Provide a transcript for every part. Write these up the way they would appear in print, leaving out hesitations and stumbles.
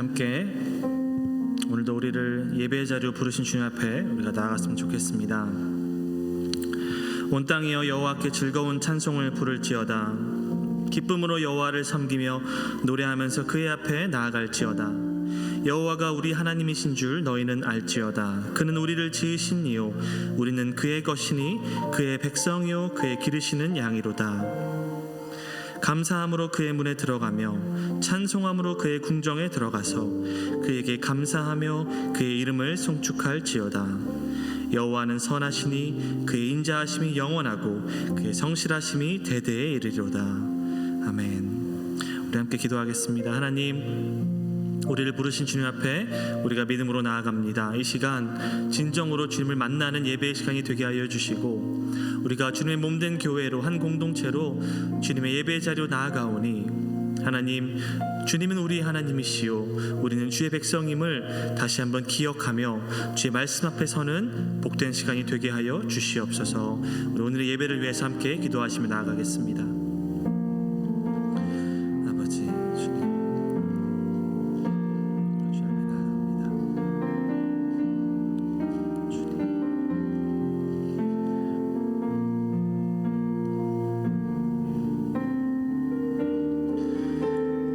함께 오늘도 우리를 예배의 자리로 부르신 주님 앞에 우리가 나아갔으면 좋겠습니다. 온 땅이여 여호와께 즐거운 찬송을 부를지어다. 기쁨으로 여호와를 섬기며 노래하면서 그의 앞에 나아갈지어다. 여호와가 우리 하나님이신 줄 너희는 알지어다. 그는 우리를 지으신 이요 우리는 그의 것이니 그의 백성이요 그의 기르시는 양이로다. 감사함으로 그의 문에 들어가며 찬송함으로 그의 궁정에 들어가서 그에게 감사하며 그의 이름을 송축할지어다. 여호와는 선하시니 그의 인자하심이 영원하고 그의 성실하심이 대대에 이르리로다. 아멘. 우리 함께 기도하겠습니다. 하나님, 우리를 부르신 주님 앞에 우리가 믿음으로 나아갑니다. 이 시간 진정으로 주님을 만나는 예배의 시간이 되게 하여 주시고, 우리가 주님의 몸된 교회로 한 공동체로 주님의 예배의 자리로 나아가오니 하나님, 주님은 우리 하나님이시요 우리는 주의 백성임을 다시 한번 기억하며 주의 말씀 앞에 서는 복된 시간이 되게 하여 주시옵소서. 우리 오늘의 예배를 위해서 함께 기도하시며 나아가겠습니다. 아버지 주님, 주 앞에 나아갑니다.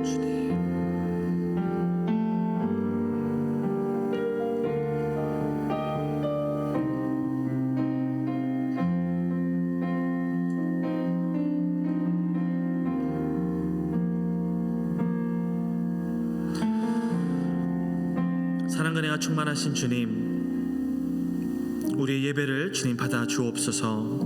주님, 사랑과 은혜가 충만하신 주님, 우리의 예배를 주님 받아 주옵소서.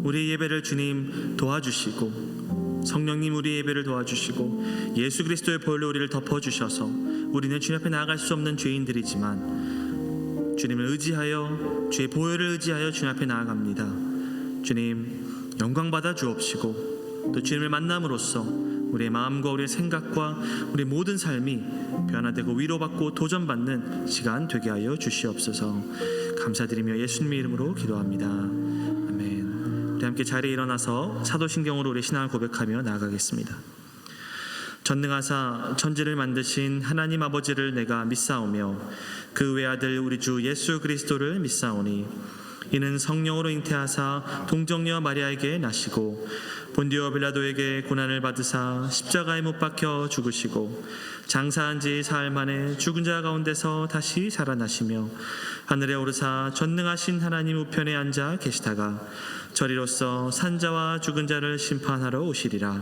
우리의 예배를 주님 도와주시고, 성령님 우리의 예배를 도와주시고, 예수 그리스도의 보혈로 우리를 덮어주셔서 우리는 주님 앞에 나아갈 수 없는 죄인들이지만 주님을 의지하여, 주의 보혈을 의지하여 주님 앞에 나아갑니다. 주님 영광 받아 주옵시고, 또 주님을 만남으로써 우리의 마음과 우리의 생각과 우리의 모든 삶이 변화되고 위로받고 도전받는 시간 되게 하여 주시옵소서. 감사드리며 예수님의 이름으로 기도합니다. 아멘. 우리 함께 자리에 일어나서 사도신경으로 우리 신앙을 고백하며 나아가겠습니다. 전능하사 천지를 만드신 하나님 아버지를 내가 믿사오며 그 외아들 우리 주 예수 그리스도를 믿사오니 이는 성령으로 잉태하사 동정녀 마리아에게 나시고 본디오 빌라도에게 고난을 받으사 십자가에 못 박혀 죽으시고 장사한 지 사흘 만에 죽은 자 가운데서 다시 살아나시며 하늘에 오르사 전능하신 하나님 우편에 앉아 계시다가 저리로서 산자와 죽은 자를 심판하러 오시리라.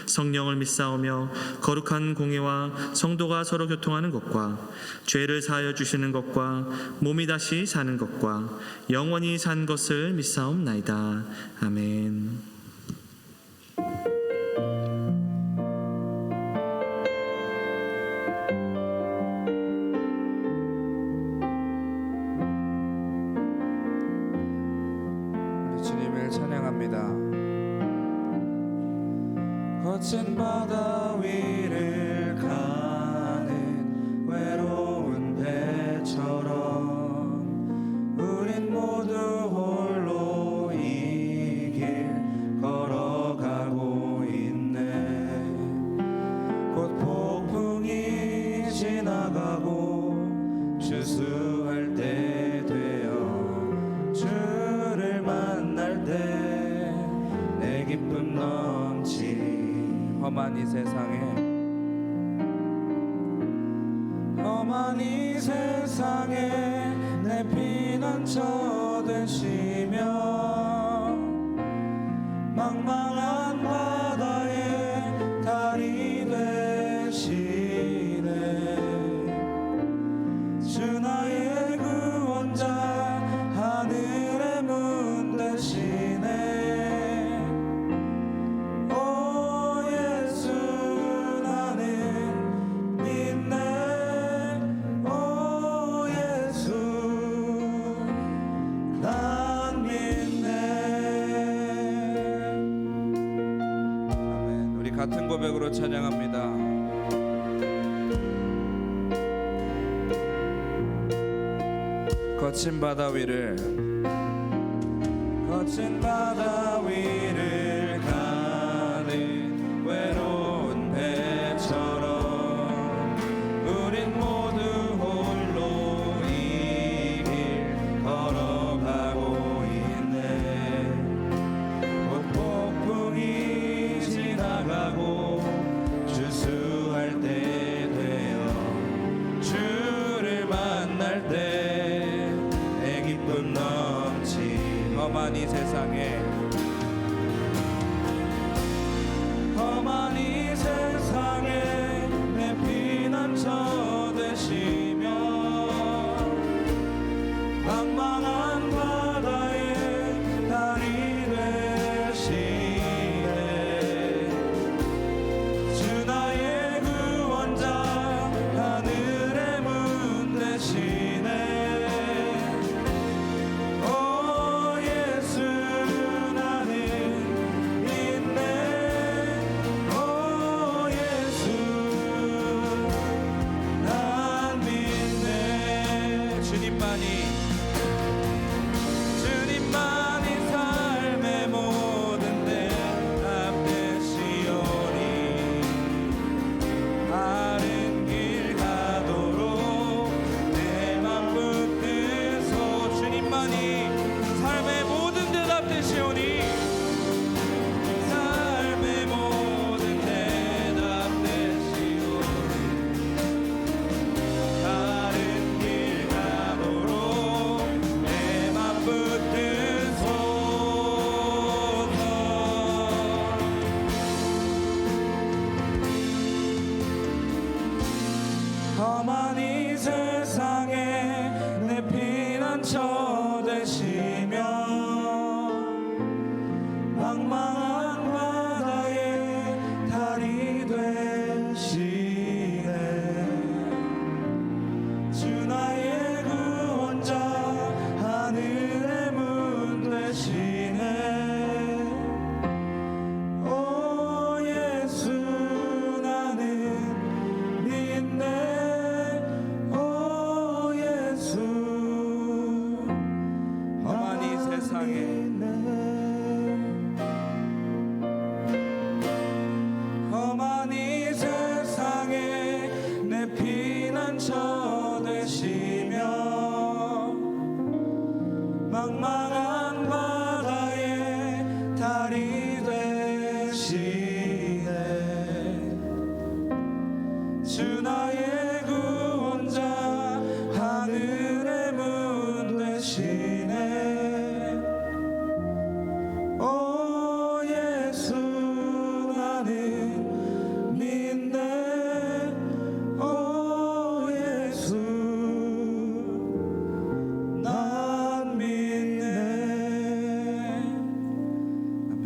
성령을 믿사오며 거룩한 공예와 성도가 서로 교통하는 것과 죄를 사하여 주시는 것과 몸이 다시 사는 것과 영원히 산 것을 믿사옵나이다. 아멘. 우리 주님을 찬양합니다. 거친 바다 위를 가는 외로운 배처럼 우린 모두 홀로 이 길 걸어가고 있네. 곧 폭풍이 지나가고 추수할 때 되어 주를 만날 때 내 기쁨 넘치 험한 이 세상에 내 피난처 되시며 망망한 바다에 달이 되시네. 주 나의 구원자 하늘의 문 되시네. 같은 고백으로 찬양합니다. 거친 바다 위를 가는 외로운 배처럼 우린 험한 이 세상에 내 피난처 되시며 망망한 바다에 달이 되시네. 주 나의 구원자 하늘의 문 되시네. 오 예수 나는 믿네. 오 예수 난 믿네. 주님만이 삶의 모든 대답 되시오니 바른 길 가도록 내 맘 붙드소. 주님만이 삶의 모든 대답 되시오니 삶의 모든 대답 되시오니 바른 길 가도록 내 맘 붙드소서. 험한 이 세상에 내 피난처 되시며 망망한 바다에 달이 되시네. 주 나의 구원자 하늘의 문 되시네. 오 예수 나는 믿네. 오 예수 험한 이 세상에 험한 이 세상에 내 피난처 되시며 망망한 바다에 달이 되시네. 주 나의 구원자 하늘의 문 되시네. 오 예수 나는 믿네. 오 예수 난 믿네. 아멘.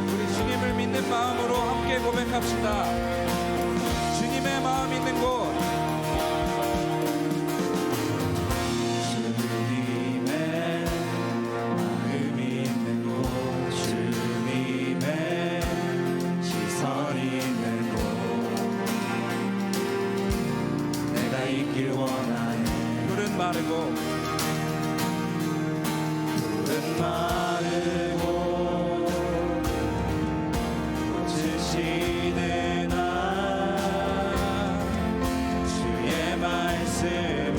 우리 주님을 믿는 마음으로 함께 고백합시다. 주님의 마음 있는 곳. 주님의 마음 있는 곳, 주님의 시선 있는 곳, 내가 있길 원하네. 푸른 마르고 꽃을 시는 주의 말씀은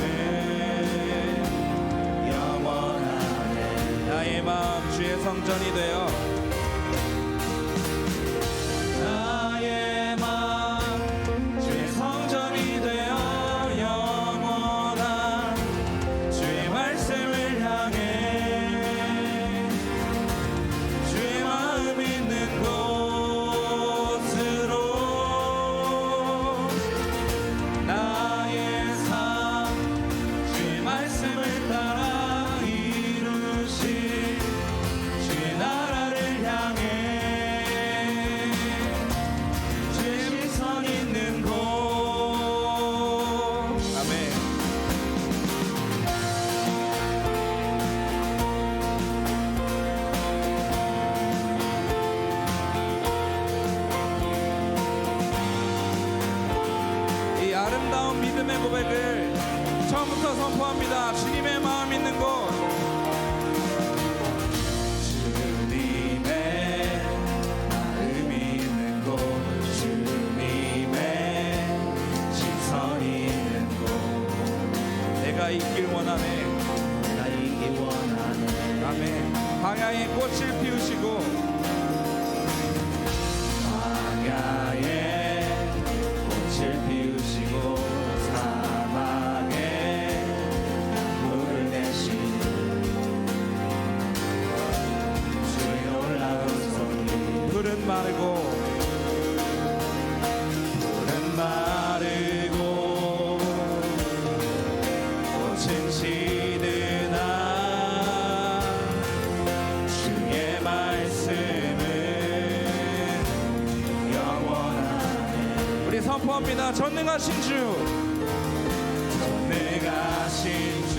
영원하네. 나의 마음 주의 성전이 되어 나의 마음 주의 성전이 되어 영원한 주의 말씀을 향해 주의 마음 있는 곳으로 나의 삶 주의 말씀을 따라 이루실 주의 나라를 향해 주의 시선 있는 곳. 아멘. 이 아름다운 믿음의 고백을 처음부터 선포합니다. 주님의 마음 있는 곳. 주님의 마음 있는 곳, 주님의 시선 있는 곳, 내가 있길 원하네. 내가 있길 원하네. 아멘. 광야에 꽃을 피우시고 광야에 꽃을 피우시고 사막에 물을 내시니 주의 놀라운 손이 푸른 마르고 꽃은 시드나 주의 말씀은 영원하네. 우리 선포합니다. 전능하신 주, 전능하신 주,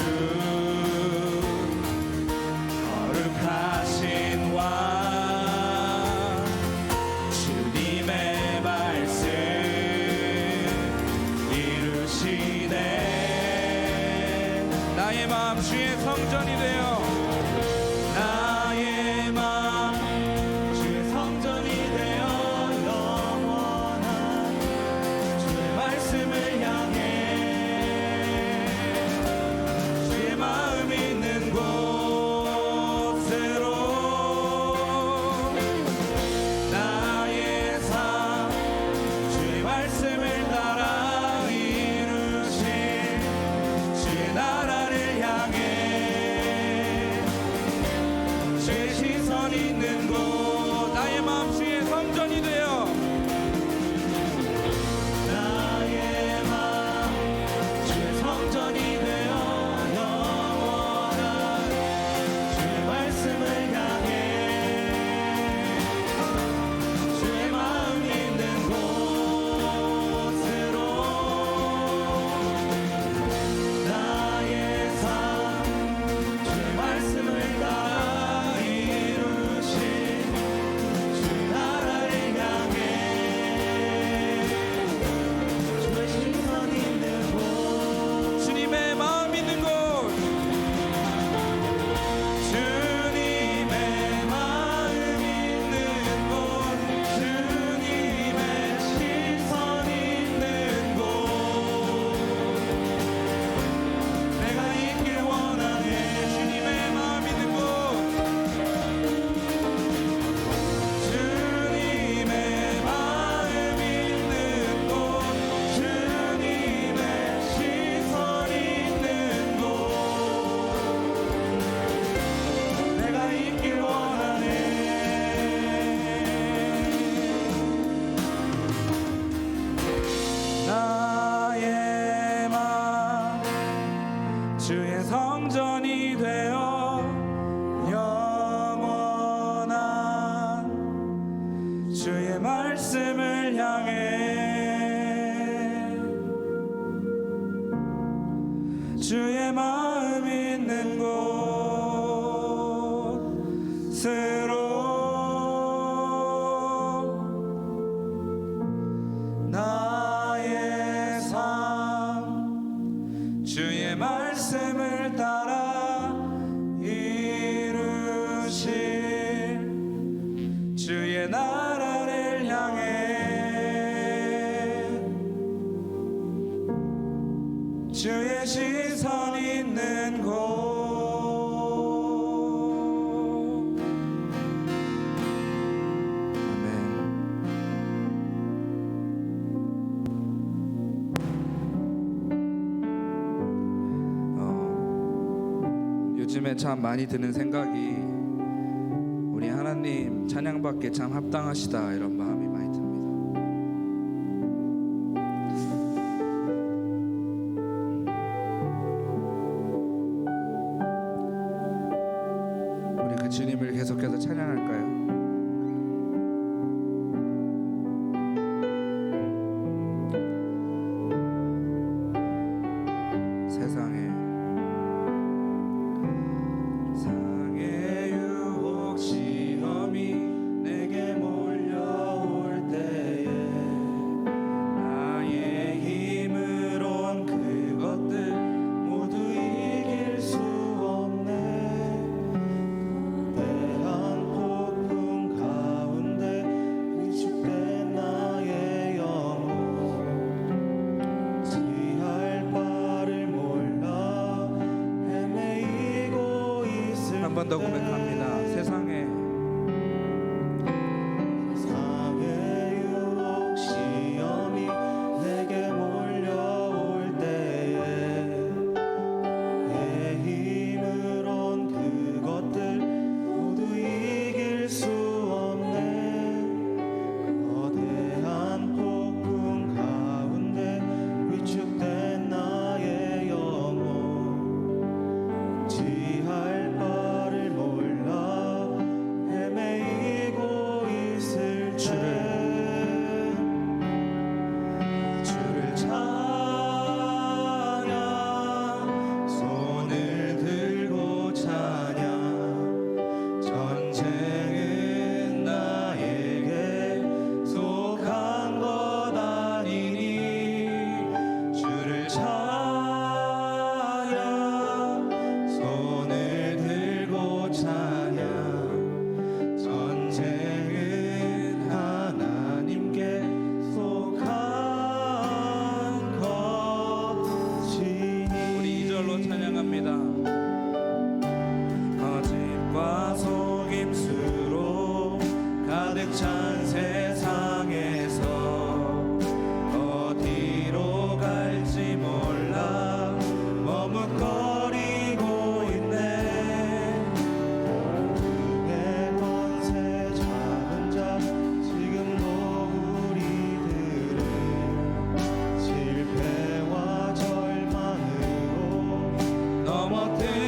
거룩하신 왕, 주님의 말씀 이루시네. 나의 마음 주의 성전이 되어 나의 마음 주의 성전이 되어 영원한 주의 말씀을 향해 주의 마음 있는 곳으로 나의 삶 주의 말씀을 따라 이루실 주의 나라를 향해 주의 시선 있는 곳 나의 마음 주의 성전이 되어 나의 마음 주의 성전이 되어 영원한 주의 말씀을 향해 주의 마음 있는 곳으로 나의 삶 주의 말씀을 따라 이루신 주의 나라를 향해 주의 시선 있는 곳 주님의 마음 있는 곳 주님의 마음 있는 곳 주님의 시선 있는 곳 내가 있길 원하네. 주님의 마음 있는 곳 주님의 마음 있는 곳 주님의 시선 있는 곳 내가 있길 원하네. 나의 마음 주의 성전이 되어 영원한 주의 말씀을 향해 주의 마음 있는 곳으로 나의 삶 주의 말씀을 따라 이루실 주의 나라를 향해 주의 시선 있는 곳 요즘에 참 많이 드는 생각이 우리 하나님 찬양받기에 참 합당하시다 이런 마음이 많이 듭니다. 우리 그 주님을 계속해서 찬양할까요? 세상에 유혹 시험이 내게 몰려올 때에 나의 힘으론 그것들 모두 이길 수 없네. 거대한 번 더 고백합니다. 세상에 유혹 시험이 내게 몰려올 때에 내 힘으론 그것들 모두 이길 수 없네. 거대한 폭풍 가운데 위축된 나의 영혼 지할 바를 몰라 헤매이고 있을 주를 찬양 손을 들고 찬양 전쟁은 나에게 속한 것 아니니 주를 찬양 손을 들고 찬양 전쟁은 하나님께 속한 것이니. 우리 2절로 찬양합니다. 거짓과 속임수로 가득 찬 세상에서 어디로 갈지 몰라 머뭇거리고 있네. 결국에 권세 잡은 자 지금도 우리들은 실패와 절망으로 넘어뜨리고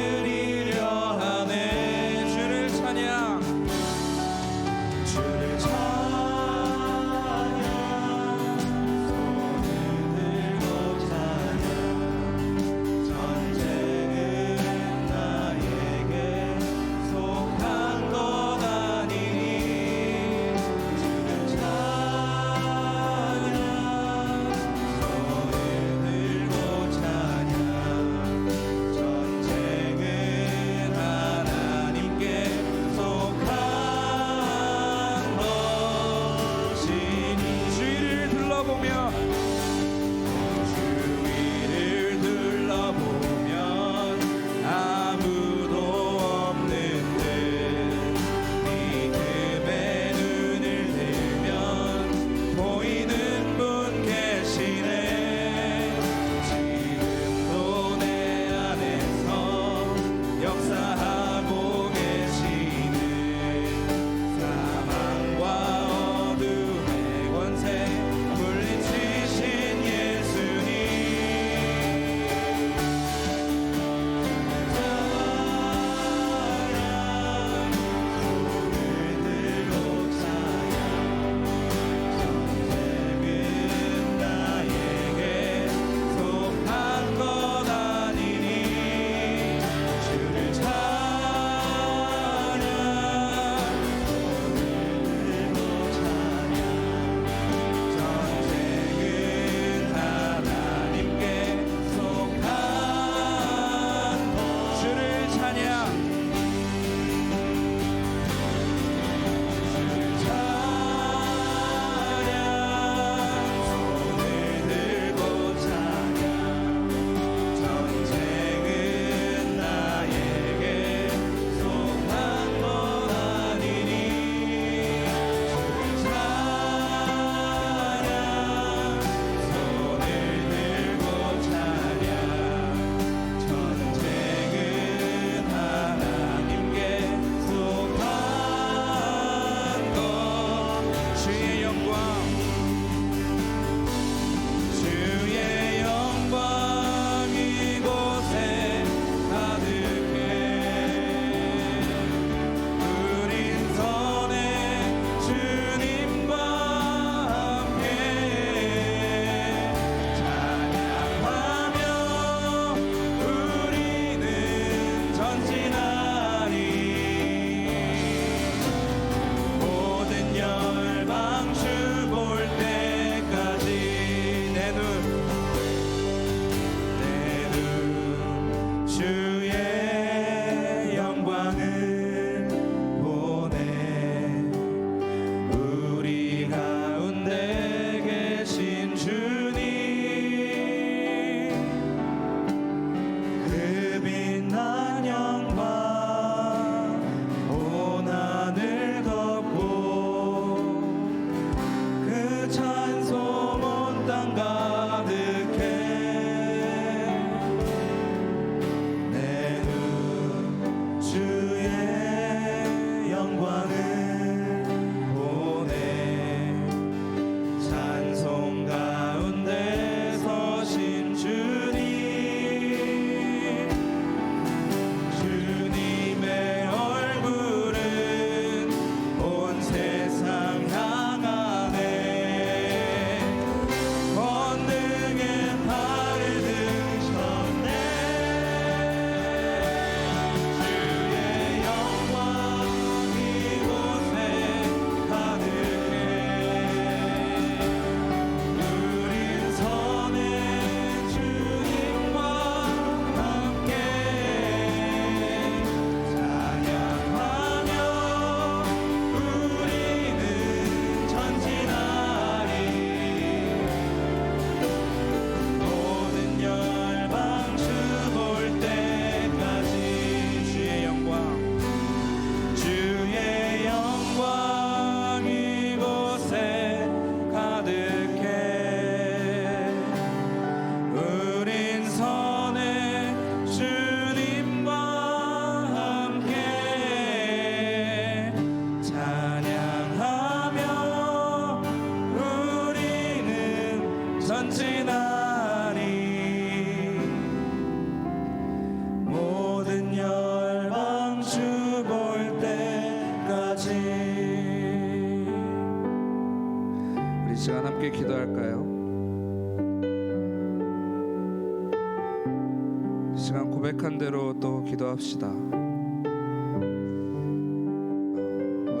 시간 고백한 대로 또 기도합시다.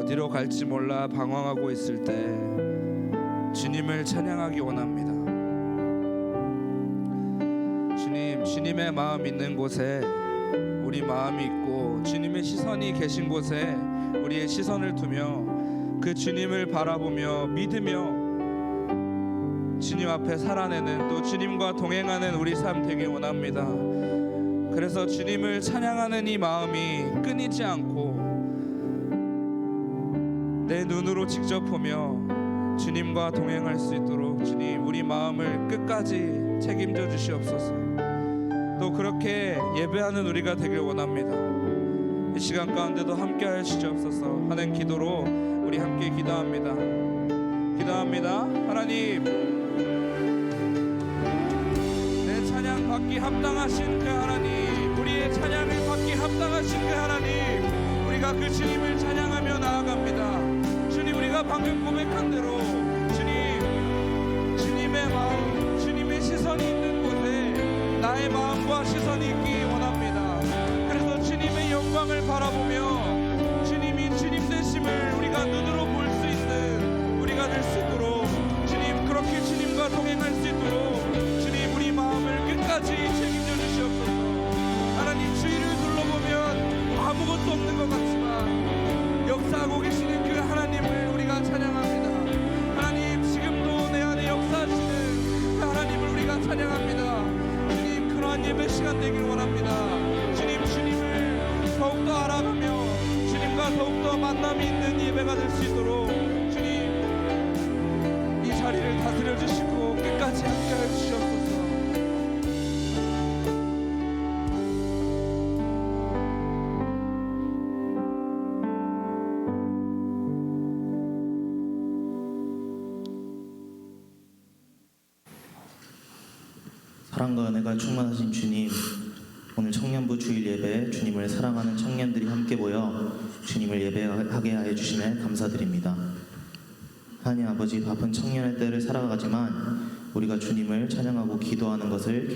어디로 갈지 몰라 방황하고 있을 때 주님을 찬양하기 원합니다. 주님, 주님의 마음 있는 곳에 우리 마음이 있고 주님의 시선이 계신 곳에 우리의 시선을 두며 그 주님을 바라보며 믿으며 주님 앞에 살아내는, 또 주님과 동행하는 우리 삶 되길 원합니다. 그래서 주님을 찬양하는 이 마음이 끊이지 않고 내 눈으로 직접 보며 주님과 동행할 수 있도록 주님, 우리 마음을 끝까지 책임져 주시옵소서. 또 그렇게 예배하는 우리가 되길 원합니다. 이 시간 가운데도 함께 하여 주시옵소서 하는 기도로 우리 함께 기도합니다. 하나님, 내 찬양 받기 합당하신 그 하나님, 우리의 찬양을 받기 합당하신 그 하나님, 우리가 그 주님을 찬양하며 나아갑니다. 주님, 우리가 방금 고백한 대로 주님, 주님의 마음, 주님의 시선이 있는 곳에 나의 마음과 시선이 있기 원합니다. 그래서 주님의 영광을 바라보며 주님이 주님 되심을 우리가 눈으로 볼 수 있는 우리가 될 수 있도록 주님, 그렇게 주님과 동행할 수 있도록 주님, 우리 마음을 끝까지 책임져 주시옵소서. 하나님, 주위를 둘러보면 아무것도 없는 것 같지만 역사하고 계시는 그 하나님을 우리가 찬양합니다. 하나님, 지금도 내 안에 역사하시는 그 하나님을 우리가 찬양합니다. 주님, 그러한 예배 시간 되길 원합니다. 주님, 주님을 더욱더 알아가며 주님과 더욱더 만남이 있는 예배가 될 수 있도록 주님, 이 자리를 다스려 주시고 끝까지 함께하여 주시옵소서. 사랑과 은혜가 충만하신 주님, 오늘 청년부 주일 예배에 주님을 사랑하는 청년들이 함께 모여 주님을 예배하게 하여 주심에 감사드립니다. 하나님 아버지, 바쁜 청년의 때를 살아가지만 우리가 주님을 찬양하고 기도하는 것을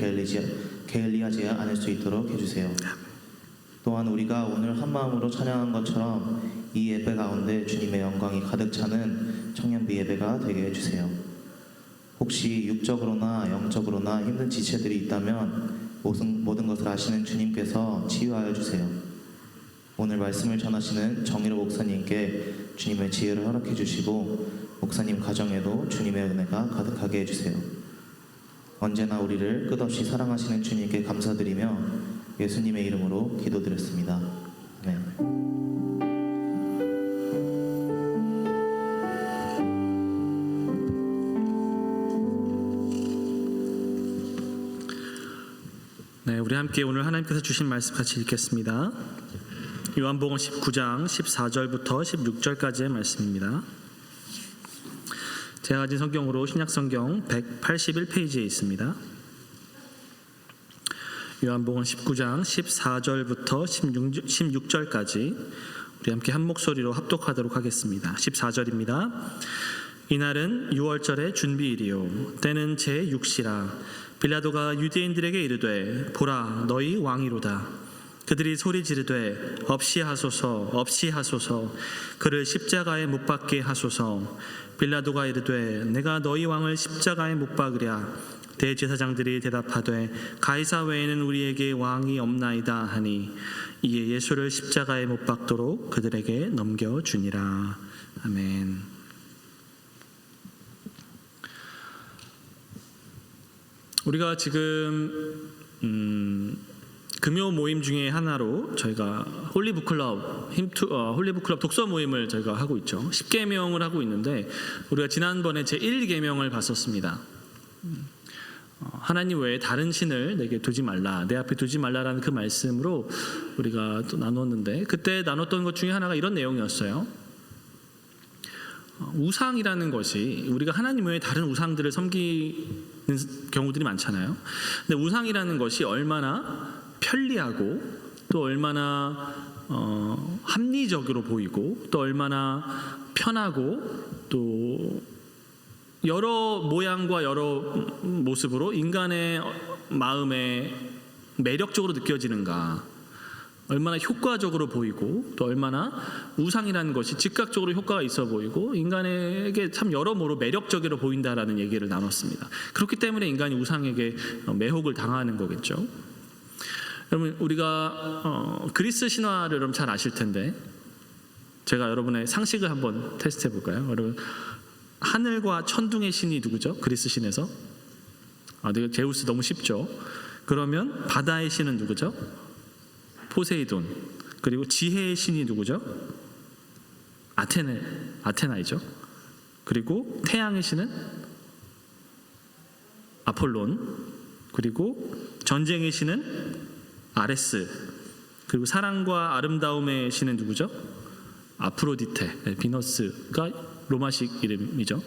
게을리하지 않을 수 있도록 해주세요. 또한 우리가 오늘 한마음으로 찬양한 것처럼 이 예배 가운데 주님의 영광이 가득 차는 청년부 예배가 되게 해주세요. 혹시 육적으로나 영적으로나 힘든 지체들이 있다면 모든 것을 아시는 주님께서 치유하여 주세요. 오늘 말씀을 전하시는 정일호 목사님께 주님의 지혜를 허락해 주시고 목사님 가정에도 주님의 은혜가 가득하게 해주세요. 언제나 우리를 끝없이 사랑하시는 주님께 감사드리며 예수님의 이름으로 기도드렸습니다. 아멘. 네, 우리 함께 오늘 하나님께서 주신 말씀 같이 읽겠습니다. 요한복음 19장 14절부터 16절까지의 말씀입니다. 제가 가진 성경으로 신약성경 181페이지에 있습니다. 요한복음 19장 14절부터 16절까지 우리 함께 한 목소리로 합독하도록 하겠습니다. 14절입니다. 이날은 6월절의 준비일이요 때는 제6시라. 빌라도가 유대인들에게 이르되 보라, 너희 왕이로다. 그들이 소리 지르되 없이 하소서, 없이 하소서, 그를 십자가에 못 박게 하소서. 빌라도가 이르되 내가 너희 왕을 십자가에 못 박으랴. 대제사장들이 대답하되 가이사 외에는 우리에게 왕이 없나이다 하니 이에 예수를 십자가에 못 박도록 그들에게 넘겨주니라. 아멘. 우리가 지금 금요 모임 중에 하나로 저희가 홀리북클럽 독서 모임을 저희가 하고 있죠. 10계명을 하고 있는데 우리가 지난번에 제1계명을 봤었습니다. 하나님 외에 다른 신을 내게 두지 말라, 내 앞에 두지 말라라는 그 말씀으로 우리가 또 나눴는데, 그때 나눴던 것 중에 하나가 이런 내용이었어요. 우상이라는 것이, 우리가 하나님 외에 다른 우상들을 섬기는 경우들이 많잖아요. 근데 우상이라는 것이 얼마나 편리하고 또 얼마나 합리적으로 보이고 또 얼마나 편하고 또 여러 모양과 여러 모습으로 인간의 마음에 매력적으로 느껴지는가, 얼마나 효과적으로 보이고 또 얼마나 우상이라는 것이 즉각적으로 효과가 있어 보이고 인간에게 참 여러모로 매력적으로 보인다라는 얘기를 나눴습니다. 그렇기 때문에 인간이 우상에게 매혹을 당하는 거겠죠. 여러분, 우리가 그리스 신화를 여러분 잘 아실 텐데, 제가 여러분의 상식을 한번 테스트해 볼까요? 여러분, 하늘과 천둥의 신이 누구죠? 그리스 신에서? 내가 제우스 너무 쉽죠? 그러면 바다의 신은 누구죠? 포세이돈. 그리고 지혜의 신이 누구죠? 아테나이죠. 그리고 태양의 신은 아폴론. 그리고 전쟁의 신은 아레스. 그리고 사랑과 아름다움의 신은 누구죠? 아프로디테. 비너스가 로마식 이름이죠.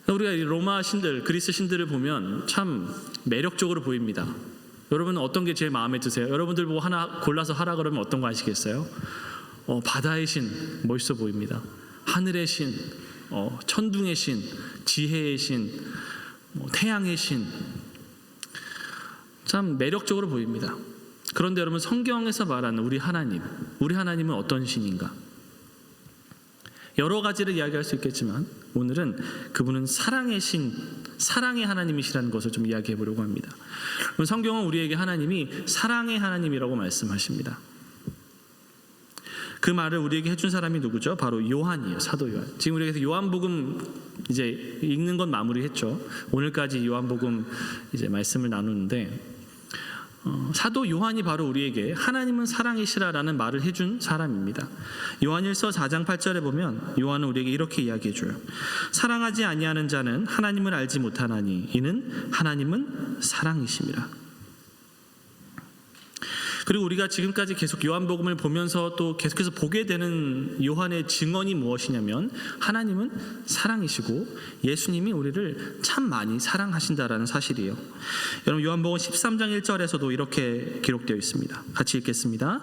우리가 이 로마 신들, 그리스 신들을 보면 참 매력적으로 보입니다. 여러분은 어떤 게 제일 마음에 드세요? 여러분들 뭐 하나 골라서 하라 그러면 어떤 거 하시겠어요? 바다의 신 멋있어 보입니다. 하늘의 신, 천둥의 신, 지혜의 신, 태양의 신, 참 매력적으로 보입니다. 그런데 여러분, 성경에서 말하는 우리 하나님은 어떤 신인가? 여러 가지를 이야기할 수 있겠지만 오늘은 그분은 사랑의 신, 사랑의 하나님이시라는 것을 좀 이야기해 보려고 합니다. 성경은 우리에게 하나님이 사랑의 하나님이라고 말씀하십니다. 그 말을 우리에게 해준 사람이 누구죠? 바로 요한이에요. 사도 요한. 지금 우리가 요한복음 이제 읽는 건 마무리했죠. 오늘까지 요한복음 이제 말씀을 나누는데, 사도 요한이 바로 우리에게 하나님은 사랑이시라라는 말을 해준 사람입니다. 요한일서 4장 8절에 보면 요한은 우리에게 이렇게 이야기해줘요. 사랑하지 아니하는 자는 하나님을 알지 못하나니 이는 하나님은 사랑이심이라. 그리고 우리가 지금까지 계속 요한복음을 보면서 또 계속해서 보게 되는 요한의 증언이 무엇이냐면, 하나님은 사랑이시고 예수님이 우리를 참 많이 사랑하신다라는 사실이에요. 여러분, 요한복음 13장 1절에서도 이렇게 기록되어 있습니다. 같이 읽겠습니다.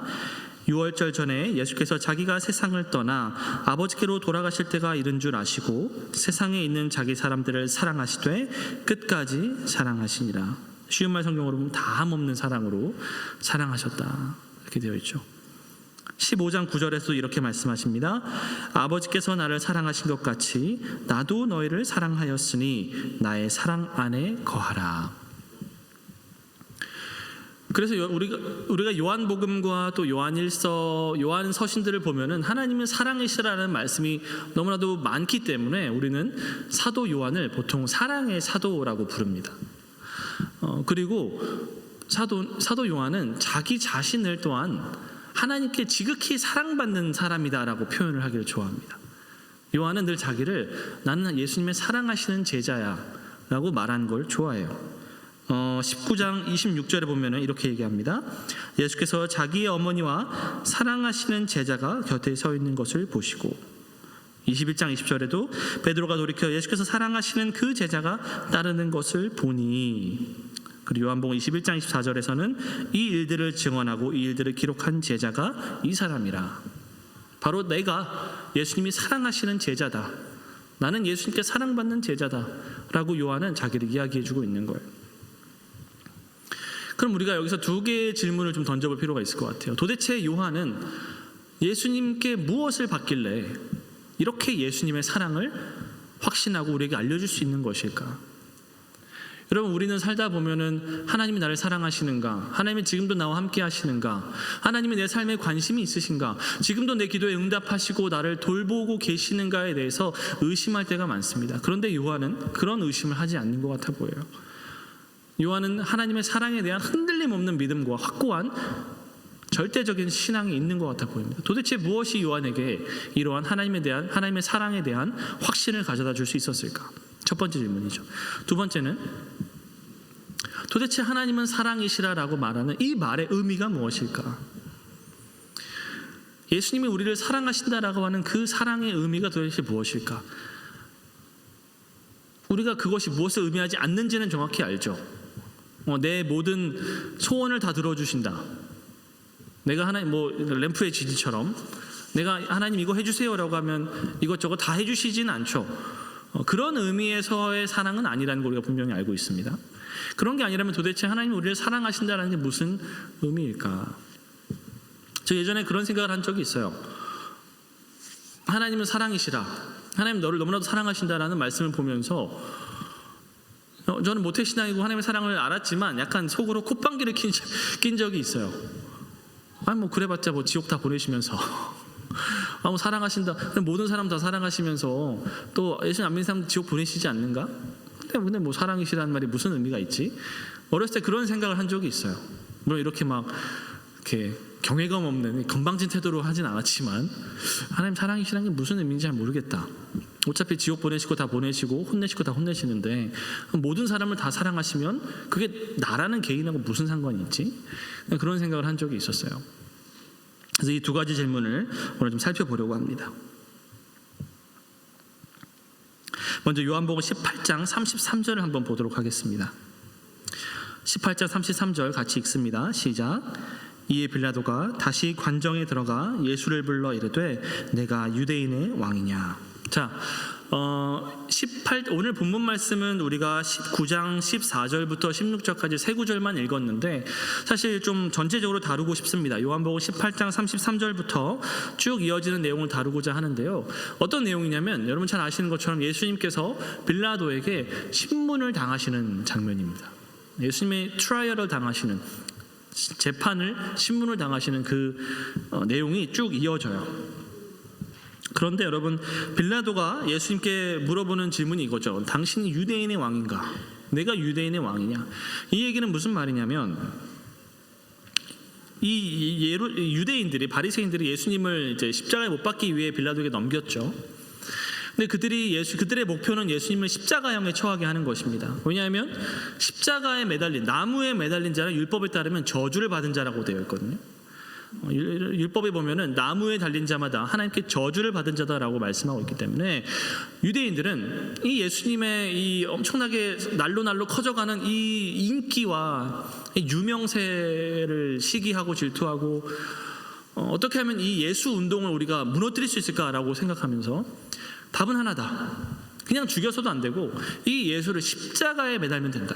6월절 전에 예수께서 자기가 세상을 떠나 아버지께로 돌아가실 때가 이른 줄 아시고 세상에 있는 자기 사람들을 사랑하시되 끝까지 사랑하시니라. 쉬운 말 성경으로 보면 다함 없는 사랑으로 사랑하셨다, 이렇게 되어 있죠. 15장 9절에서 이렇게 말씀하십니다. 아버지께서 나를 사랑하신 것 같이 나도 너희를 사랑하였으니 나의 사랑 안에 거하라. 그래서 우리가 요한복음과 또 요한일서, 요한 서신들을 보면은 하나님은 사랑이시라는 말씀이 너무나도 많기 때문에 우리는 사도 요한을 보통 사랑의 사도라고 부릅니다. 그리고 사도 요한은 자기 자신을 또한 하나님께 지극히 사랑받는 사람이다라고 표현을 하기를 좋아합니다. 요한은 늘 자기를 나는 예수님의 사랑하시는 제자야라고 말하는 걸 좋아해요. 19장 26절에 보면 이렇게 얘기합니다. 예수께서 자기의 어머니와 사랑하시는 제자가 곁에 서 있는 것을 보시고, 21장 20절에도 베드로가 돌이켜 예수께서 사랑하시는 그 제자가 따르는 것을 보니, 그리고 요한복음 21장 24절에서는 이 일들을 증언하고 이 일들을 기록한 제자가 이 사람이라. 바로 내가 예수님이 사랑하시는 제자다, 나는 예수님께 사랑받는 제자다 라고 요한은 자기를 이야기해주고 있는 거예요. 그럼 우리가 여기서 두 개의 질문을 좀 던져볼 필요가 있을 것 같아요. 도대체 요한은 예수님께 무엇을 받길래 이렇게 예수님의 사랑을 확신하고 우리에게 알려줄 수 있는 것일까? 여러분, 우리는 살다 보면은 하나님이 나를 사랑하시는가? 하나님이 지금도 나와 함께 하시는가? 하나님이 내 삶에 관심이 있으신가? 지금도 내 기도에 응답하시고 나를 돌보고 계시는가에 대해서 의심할 때가 많습니다. 그런데 요한은 그런 의심을 하지 않는 것 같아 보여요. 요한은 하나님의 사랑에 대한 흔들림 없는 믿음과 확고한 절대적인 신앙이 있는 것 같아 보입니다. 도대체 무엇이 요한에게 이러한 하나님의 사랑에 대한 확신을 가져다 줄 수 있었을까? 첫 번째 질문이죠. 두 번째는 도대체 하나님은 사랑이시라라고 말하는 이 말의 의미가 무엇일까? 예수님이 우리를 사랑하신다라고 하는 그 사랑의 의미가 도대체 무엇일까? 우리가 그것이 무엇을 의미하지 않는지는 정확히 알죠. 내 모든 소원을 다 들어주신다. 내가 하나님 램프의 지지처럼 내가 하나님 이거 해주세요라고 하면 이것저것 다 해주시지는 않죠. 그런 의미에서의 사랑은 아니라는 걸 우리가 분명히 알고 있습니다. 그런 게 아니라면 도대체 하나님이 우리를 사랑하신다는 게 무슨 의미일까? 저 예전에 그런 생각을 한 적이 있어요. 하나님은 사랑이시라, 하나님 너를 너무나도 사랑하신다라는 말씀을 보면서 저는 모태신앙이고 하나님의 사랑을 알았지만 약간 속으로 콧방귀를 낀 적이 있어요. 아니 뭐 그래봤자 뭐 지옥 다 보내시면서 뭐 사랑하신다, 모든 사람 다 사랑하시면서 또 예수님 안 믿는 사람 지옥 보내시지 않는가? 근데 뭐 사랑이시라는 말이 무슨 의미가 있지? 어렸을 때 그런 생각을 한 적이 있어요. 물론 이렇게 막 이렇게 경외감 없는 건방진 태도로 하진 않았지만 하나님 사랑이시라는 게 무슨 의미인지 잘 모르겠다. 어차피 지옥 보내시고 다 보내시고 혼내시고 다 혼내시는데 모든 사람을 다 사랑하시면 그게 나라는 개인하고 무슨 상관이 있지? 그런 생각을 한 적이 있었어요. 그래서 이 두 가지 질문을 오늘 좀 살펴보려고 합니다. 먼저 요한복음 18장 33절을 한번 보도록 하겠습니다. 18장 33절 같이 읽습니다. 시작. 이에 빌라도가 다시 관정에 들어가 예수를 불러 이르되 내가 유대인의 왕이냐. 자, 오늘 본문 말씀은 우리가 19장 14절부터 16절까지 세 구절만 읽었는데 사실 좀 전체적으로 다루고 싶습니다. 요한복음 18장 33절부터 쭉 이어지는 내용을 다루고자 하는데요. 어떤 내용이냐면 여러분 잘 아시는 것처럼 예수님께서 빌라도에게 신문을 당하시는 장면입니다. 예수님의 트라이얼을 당하시는, 재판을, 신문을 당하시는 그 내용이 쭉 이어져요. 그런데 여러분, 빌라도가 예수님께 물어보는 질문이 이거죠. 당신이 유대인의 왕인가? 내가 유대인의 왕이냐? 이 얘기는 무슨 말이냐면 이 유대인들이, 바리새인들이 예수님을 이제 십자가에 못 박기 위해 빌라도에게 넘겼죠. 근데 그들의 목표는 예수님을 십자가형에 처하게 하는 것입니다. 왜냐하면 십자가에 매달린, 나무에 매달린 자는 율법에 따르면 저주를 받은 자라고 되어 있거든요. 율법에 보면은 나무에 달린 자마다 하나님께 저주를 받은 자다라고 말씀하고 있기 때문에 유대인들은 이 예수님의 이 엄청나게 날로 커져가는 이 인기와 이 유명세를 시기하고 질투하고 어떻게 하면 이 예수 운동을 우리가 무너뜨릴 수 있을까라고 생각하면서 답은 하나다. 그냥 죽여서도 안 되고 이 예수를 십자가에 매달면 된다.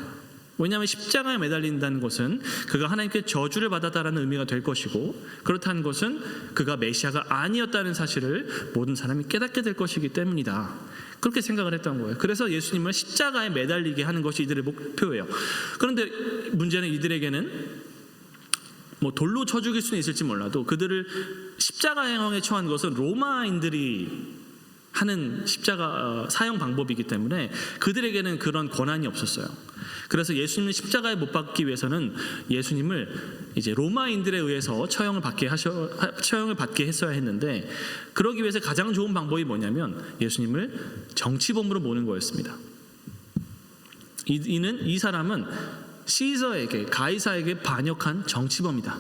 왜냐하면 십자가에 매달린다는 것은 그가 하나님께 저주를 받았다라는 의미가 될 것이고, 그렇다는 것은 그가 메시아가 아니었다는 사실을 모든 사람이 깨닫게 될 것이기 때문이다. 그렇게 생각을 했던 거예요. 그래서 예수님을 십자가에 매달리게 하는 것이 이들의 목표예요. 그런데 문제는 이들에게는 뭐 돌로 쳐 죽일 수는 있을지 몰라도 그들을 십자가형에 처한 것은 로마인들이 하는 십자가 사형 방법이기 때문에 그들에게는 그런 권한이 없었어요. 그래서 예수님을 십자가에 못 박기 위해서는 예수님을 이제 로마인들에 의해서 처형을 받게 했어야 했는데, 그러기 위해서 가장 좋은 방법이 뭐냐면 예수님을 정치범으로 모는 거였습니다. 이 사람은 시저에게, 가이사에게 반역한 정치범이다.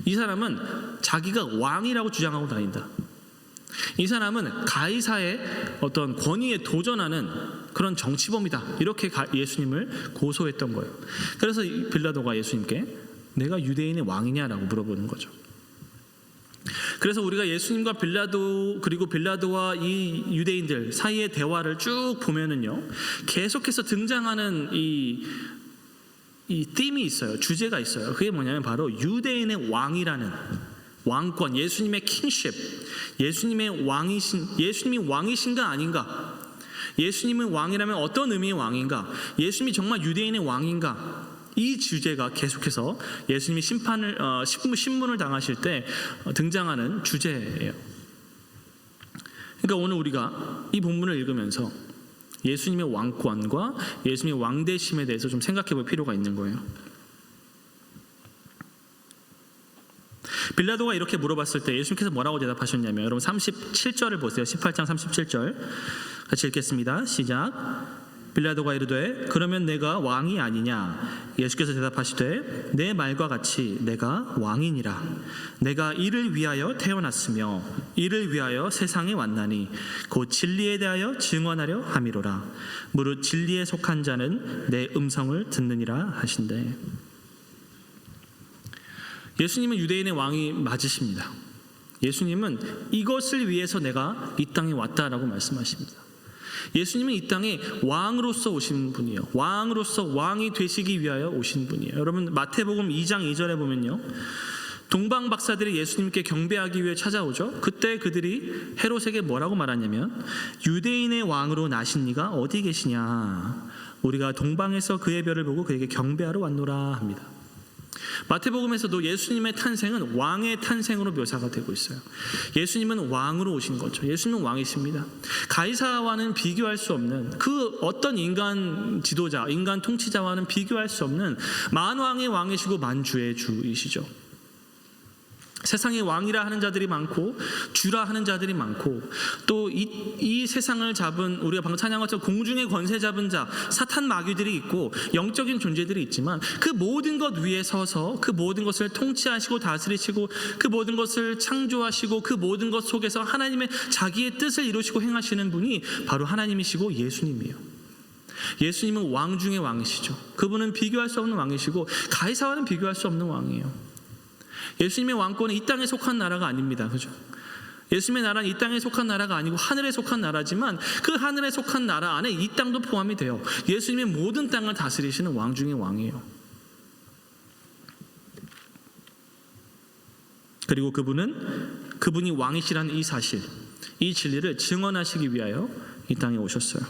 이 사람은 자기가 왕이라고 주장하고 다닌다. 이 사람은 가이사의 어떤 권위에 도전하는 그런 정치범이다. 이렇게 예수님을 고소했던 거예요. 그래서 빌라도가 예수님께 내가 유대인의 왕이냐라고 물어보는 거죠. 그래서 우리가 예수님과 빌라도, 그리고 빌라도와 이 유대인들 사이의 대화를 쭉 보면은요, 계속해서 등장하는 이 띠임이 있어요. 주제가 있어요. 그게 뭐냐면 바로 유대인의 왕이라는 왕권, 예수님의 킹십, 예수님이 왕이신가 아닌가? 예수님은 왕이라면 어떤 의미의 왕인가? 예수님이 정말 유대인의 왕인가? 이 주제가 계속해서 예수님이 신문을 당하실 때 등장하는 주제예요. 그러니까 오늘 우리가 이 본문을 읽으면서 예수님의 왕권과 예수님의 왕대심에 대해서 좀 생각해 볼 필요가 있는 거예요. 빌라도가 이렇게 물어봤을 때 예수님께서 뭐라고 대답하셨냐면, 여러분 37절을 보세요. 18장 37절 같이 읽겠습니다. 시작. 빌라도가 이르되 그러면 내가 왕이 아니냐? 예수께서 대답하시되 내 말과 같이 내가 왕이니라. 내가 이를 위하여 태어났으며 이를 위하여 세상에 왔나니 곧 진리에 대하여 증언하려 함이로라. 무릇 진리에 속한 자는 내 음성을 듣느니라 하신대. 예수님은 유대인의 왕이 맞으십니다. 예수님은 이것을 위해서 내가 이 땅에 왔다라고 말씀하십니다. 예수님은 이 땅에 왕으로서 오신 분이에요. 왕으로서 왕이 되시기 위하여 오신 분이에요. 여러분 마태복음 2장 2절에 보면요, 동방 박사들이 예수님께 경배하기 위해 찾아오죠. 그때 그들이 헤롯에게 뭐라고 말하냐면, 유대인의 왕으로 나신 이가 어디 계시냐, 우리가 동방에서 그의 별을 보고 그에게 경배하러 왔노라 합니다. 마태복음에서도 예수님의 탄생은 왕의 탄생으로 묘사가 되고 있어요. 예수님은 왕으로 오신 거죠. 예수님은 왕이십니다. 가이사와는 비교할 수 없는, 그 어떤 인간 지도자, 인간 통치자와는 비교할 수 없는 만왕의 왕이시고 만주의 주이시죠. 세상에 왕이라 하는 자들이 많고 주라 하는 자들이 많고, 또 이 세상을 잡은, 우리가 방금 찬양한 것처럼 공중의 권세 잡은 자, 사탄 마귀들이 있고 영적인 존재들이 있지만, 그 모든 것 위에 서서 그 모든 것을 통치하시고 다스리시고 그 모든 것을 창조하시고 그 모든 것 속에서 하나님의 자기의 뜻을 이루시고 행하시는 분이 바로 하나님이시고 예수님이에요. 예수님은 왕 중의 왕이시죠. 그분은 비교할 수 없는 왕이시고 가이사와는 비교할 수 없는 왕이에요. 예수님의 왕권은 이 땅에 속한 나라가 아닙니다. 그죠? 예수님의 나라는 이 땅에 속한 나라가 아니고 하늘에 속한 나라지만, 그 하늘에 속한 나라 안에 이 땅도 포함이 돼요. 예수님의 모든 땅을 다스리시는 왕 중의 왕이에요. 그리고 그분이 왕이시라는 이 사실, 이 진리를 증언하시기 위하여 이 땅에 오셨어요.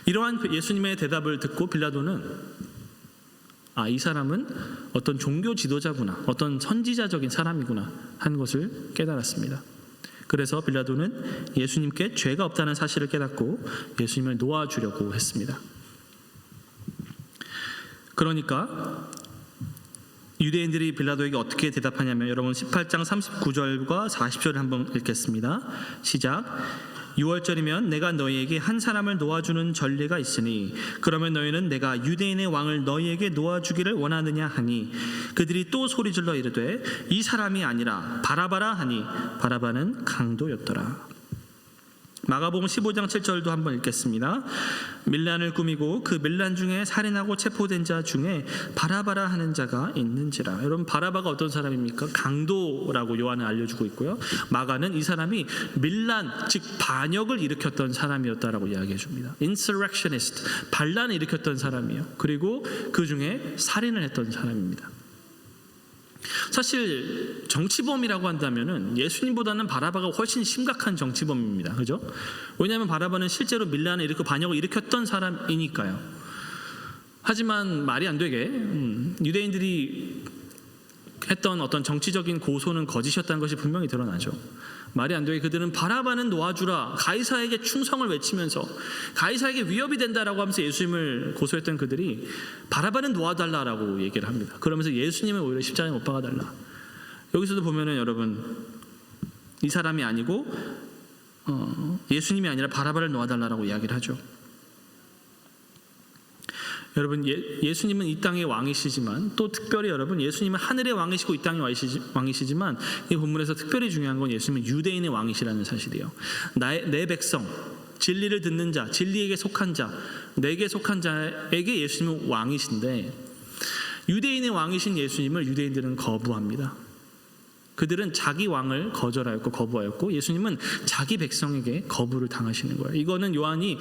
이러한 예수님의 대답을 듣고 빌라도는, 이 사람은 어떤 종교 지도자구나, 어떤 선지자적인 사람이구나 한 것을 깨달았습니다. 그래서 빌라도는 예수님께 죄가 없다는 사실을 깨닫고 예수님을 놓아주려고 했습니다. 그러니까 유대인들이 빌라도에게 어떻게 대답하냐면, 여러분 18장 39절과 40절을 한번 읽겠습니다. 시작. 6월절이면 내가 너희에게 한 사람을 놓아주는 전례가 있으니, 그러면 너희는 내가 유대인의 왕을 너희에게 놓아주기를 원하느냐 하니, 그들이 또 소리질러 이르되 이 사람이 아니라 바라바라 하니, 바라바는 강도였더라. 마가복음 15장 7절도 한번 읽겠습니다. 밀란을 꾸미고 그 밀란 중에 살인하고 체포된 자 중에 바라바라 하는 자가 있는지라. 여러분, 바라바가 어떤 사람입니까? 강도라고 요한은 알려주고 있고요. 마가는 이 사람이 밀란, 즉 반역을 일으켰던 사람이었다라고 이야기해 줍니다. insurrectionist, 반란을 일으켰던 사람이에요. 그리고 그 중에 살인을 했던 사람입니다. 사실 정치범이라고 한다면은 예수님보다는 바라바가 훨씬 심각한 정치범입니다. 그죠? 왜냐하면 바라바는 실제로 밀란을 일으키고 반역을 일으켰던 사람이니까요. 하지만 말이 안 되게 유대인들이 했던 어떤 정치적인 고소는 거짓이었다는 것이 분명히 드러나죠. 말이 안 되게 그들은 바라바는 놓아주라, 가이사에게 충성을 외치면서 가이사에게 위협이 된다라고 하면서 예수님을 고소했던 그들이 바라바는 놓아달라라고 얘기를 합니다. 그러면서 예수님을 오히려 십자가에 못 박아달라. 여기서도 보면은 여러분, 이 사람이 아니고 예수님이 아니라 바라바를 놓아달라라고 이야기를 하죠. 여러분, 예수님은 이 땅의 왕이시지만, 또 특별히 여러분, 예수님은 하늘의 왕이시고 이 땅의 왕이시지만, 이 본문에서 특별히 중요한 건 예수님은 유대인의 왕이시라는 사실이에요. 내 백성, 진리를 듣는 자, 진리에게 속한 자, 내게 속한 자에게 예수님은 왕이신데, 유대인의 왕이신 예수님을 유대인들은 거부합니다. 그들은 자기 왕을 거절하였고 거부하였고, 예수님은 자기 백성에게 거부를 당하시는 거예요. 이거는 요한이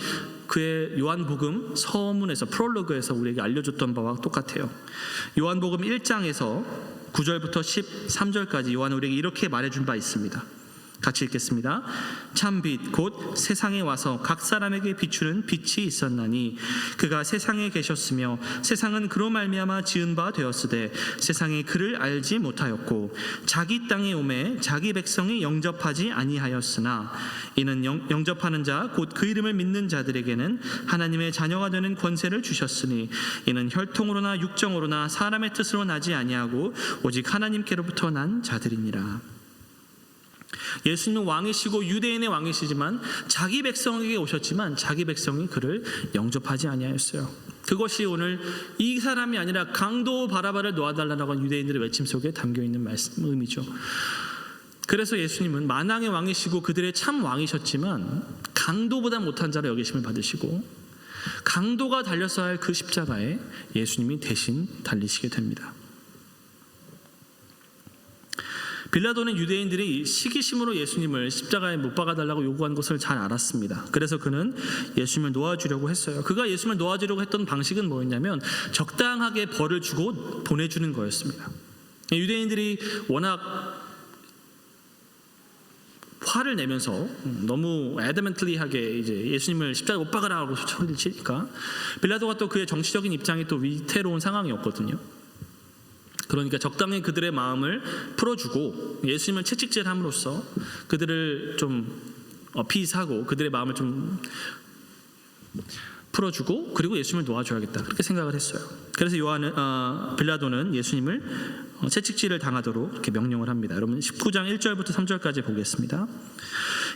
그의 요한복음 서문에서, 프롤로그에서 우리에게 알려줬던 바와 똑같아요. 요한복음 1장에서 9절부터 13절까지 요한은 우리에게 이렇게 말해준 바 있습니다. 같이 읽겠습니다. 참 빛 곧 세상에 와서 각 사람에게 비추는 빛이 있었나니, 그가 세상에 계셨으며 세상은 그로 말미암아 지은 바 되었으되 세상이 그를 알지 못하였고, 자기 땅에 오매 자기 백성이 영접하지 아니하였으나, 이는 영접하는 자 곧 그 이름을 믿는 자들에게는 하나님의 자녀가 되는 권세를 주셨으니, 이는 혈통으로나 육정으로나 사람의 뜻으로 나지 아니하고 오직 하나님께로부터 난 자들이니라. 예수님은 왕이시고 유대인의 왕이시지만 자기 백성에게 오셨지만 자기 백성이 그를 영접하지 아니하였어요. 그것이 오늘 이 사람이 아니라 강도 바라바를 놓아달라고 하는 유대인들의 외침 속에 담겨있는 의미죠. 그래서 예수님은 만왕의 왕이시고 그들의 참 왕이셨지만 강도보다 못한 자로 여기심을 받으시고, 강도가 달렸어야 할 그 십자가에 예수님이 대신 달리시게 됩니다. 빌라도는 유대인들이 시기심으로 예수님을 십자가에 못 박아달라고 요구한 것을 잘 알았습니다. 그래서 그는 예수님을 놓아주려고 했어요. 그가 예수님을 놓아주려고 했던 방식은 뭐였냐면 적당하게 벌을 주고 보내주는 거였습니다. 유대인들이 워낙 화를 내면서 너무 애더멘틀리하게 이제 예수님을 십자가에 못 박으라고 소리를 치니까 빌라도가 또 그의 정치적인 입장이 또 위태로운 상황이었거든요. 그러니까 적당히 그들의 마음을 풀어주고 예수님을 채찍질함으로써 그들을 좀 어피스하고 그들의 마음을 좀 풀어주고 그리고 예수님을 놓아줘야겠다 그렇게 생각을 했어요. 그래서 빌라도는 예수님을 채찍질을 당하도록 이렇게 명령을 합니다. 여러분 19장 1절부터 3절까지 보겠습니다.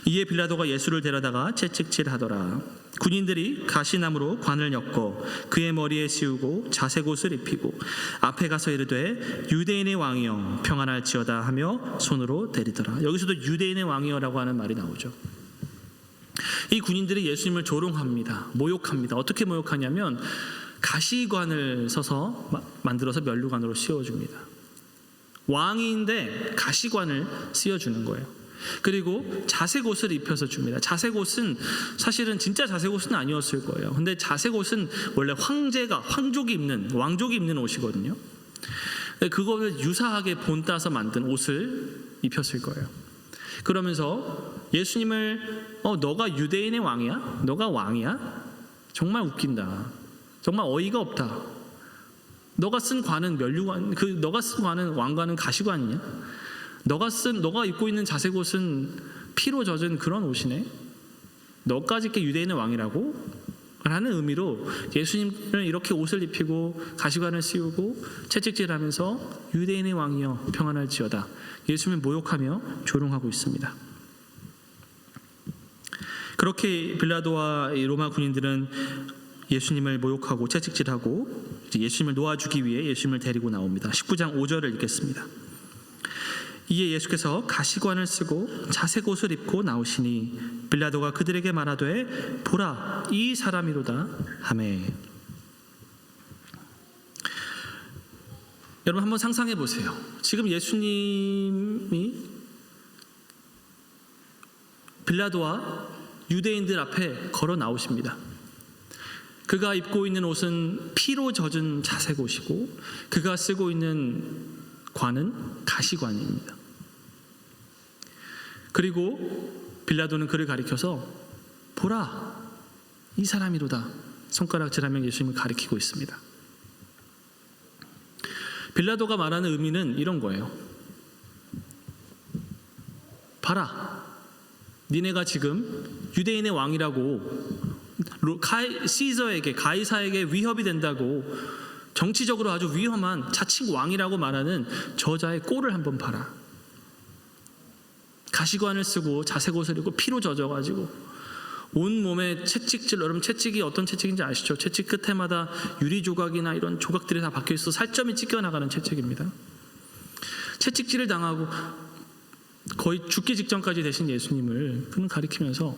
이에 빌라도가 예수를 데려다가 채찍질하더라. 군인들이 가시나무로 관을 엮어 그의 머리에 씌우고 자색옷을 입히고 앞에 가서 이르되 유대인의 왕이여 평안할지어다 하며 손으로 때리더라. 여기서도 유대인의 왕이여라고 하는 말이 나오죠. 이 군인들이 예수님을 조롱합니다. 모욕합니다. 어떻게 모욕하냐면 가시관을 서서 만들어서 면류관으로 씌워줍니다. 왕인데 가시관을 씌워주는 거예요. 그리고 자색옷을 입혀서 줍니다. 자색옷은 사실은 진짜 자색옷은 아니었을 거예요. 근데 자색옷은 원래 왕족이 입는 옷이거든요. 그거를 유사하게 본따서 만든 옷을 입혔을 거예요. 그러면서 예수님을 너가 유대인의 왕이야? 너가 왕이야? 정말 웃긴다. 정말 어이가 없다. 너가 쓴 관은 면류관, 너가 쓴 관은 왕관은 가시관이냐? 너가 입고 있는 자색옷은 피로 젖은 그런 옷이네. 너까지 이렇게 유대인의 왕이라고? 라는 의미로 예수님을 이렇게 옷을 입히고 가시관을 씌우고 채찍질하면서 유대인의 왕이여 평안할지어다 예수님을 모욕하며 조롱하고 있습니다. 그렇게 빌라도와 로마 군인들은 예수님을 모욕하고 채찍질하고 예수님을 놓아주기 위해 예수님을 데리고 나옵니다. 19장 5절을 읽겠습니다. 이에 예수께서 가시관을 쓰고 자색옷을 입고 나오시니 빌라도가 그들에게 말하되 보라 이 사람이로다 하매. 여러분 한번 상상해 보세요. 지금 예수님이 빌라도와 유대인들 앞에 걸어 나오십니다. 그가 입고 있는 옷은 피로 젖은 자색옷이고 그가 쓰고 있는 관은 가시관입니다. 그리고 빌라도는 그를 가리켜서 보라 이 사람이로다 손가락질하며 예수님을 가리키고 있습니다. 빌라도가 말하는 의미는 이런 거예요. 봐라 니네가 지금 유대인의 왕이라고 가이사에게 위협이 된다고 정치적으로 아주 위험한 자칭 왕이라고 말하는 저자의 꼴을 한번 봐라. 가시관을 쓰고 자색옷을 입고 피로 젖어가지고 온 몸에 채찍질, 여러분 채찍이 어떤 채찍인지 아시죠? 채찍 끝에마다 유리 조각이나 이런 조각들이 다 박혀있어 살점이 찢겨나가는 채찍입니다. 채찍질을 당하고 거의 죽기 직전까지 되신 예수님을 그는 가리키면서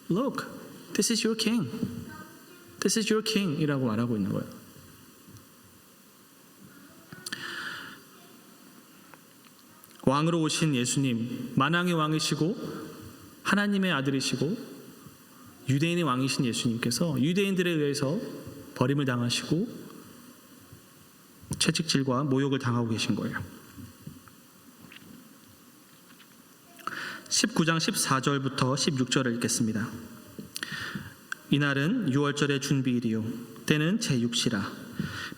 Look, this is your king. This is your king 이라고 말하고 있는 거예요. 왕으로 오신 예수님, 만왕의 왕이시고 하나님의 아들이시고 유대인의 왕이신 예수님께서 유대인들에 의해서 버림을 당하시고 채찍질과 모욕을 당하고 계신 거예요. 19장 14절부터 16절을 읽겠습니다. 이날은 유월절의 준비일이요 때는 제6시라.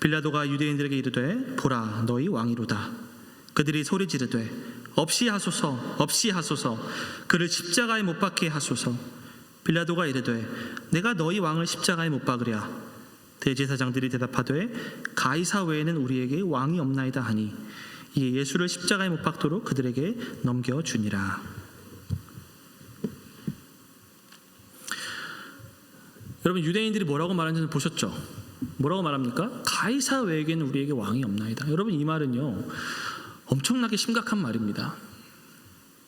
빌라도가 유대인들에게 이르되 보라 너희 왕이로다. 그들이 소리 지르되 없이 하소서 없이 하소서 그를 십자가에 못 박게 하소서. 빌라도가 이르되 내가 너희 왕을 십자가에 못 박으랴. 대제사장들이 대답하되 가이사 외에는 우리에게 왕이 없나이다 하니 이에 예수를 십자가에 못 박도록 그들에게 넘겨주니라. 여러분 유대인들이 뭐라고 말하는지 보셨죠? 뭐라고 말합니까? 가이사 외에는 우리에게 왕이 없나이다. 여러분 이 말은요 엄청나게 심각한 말입니다.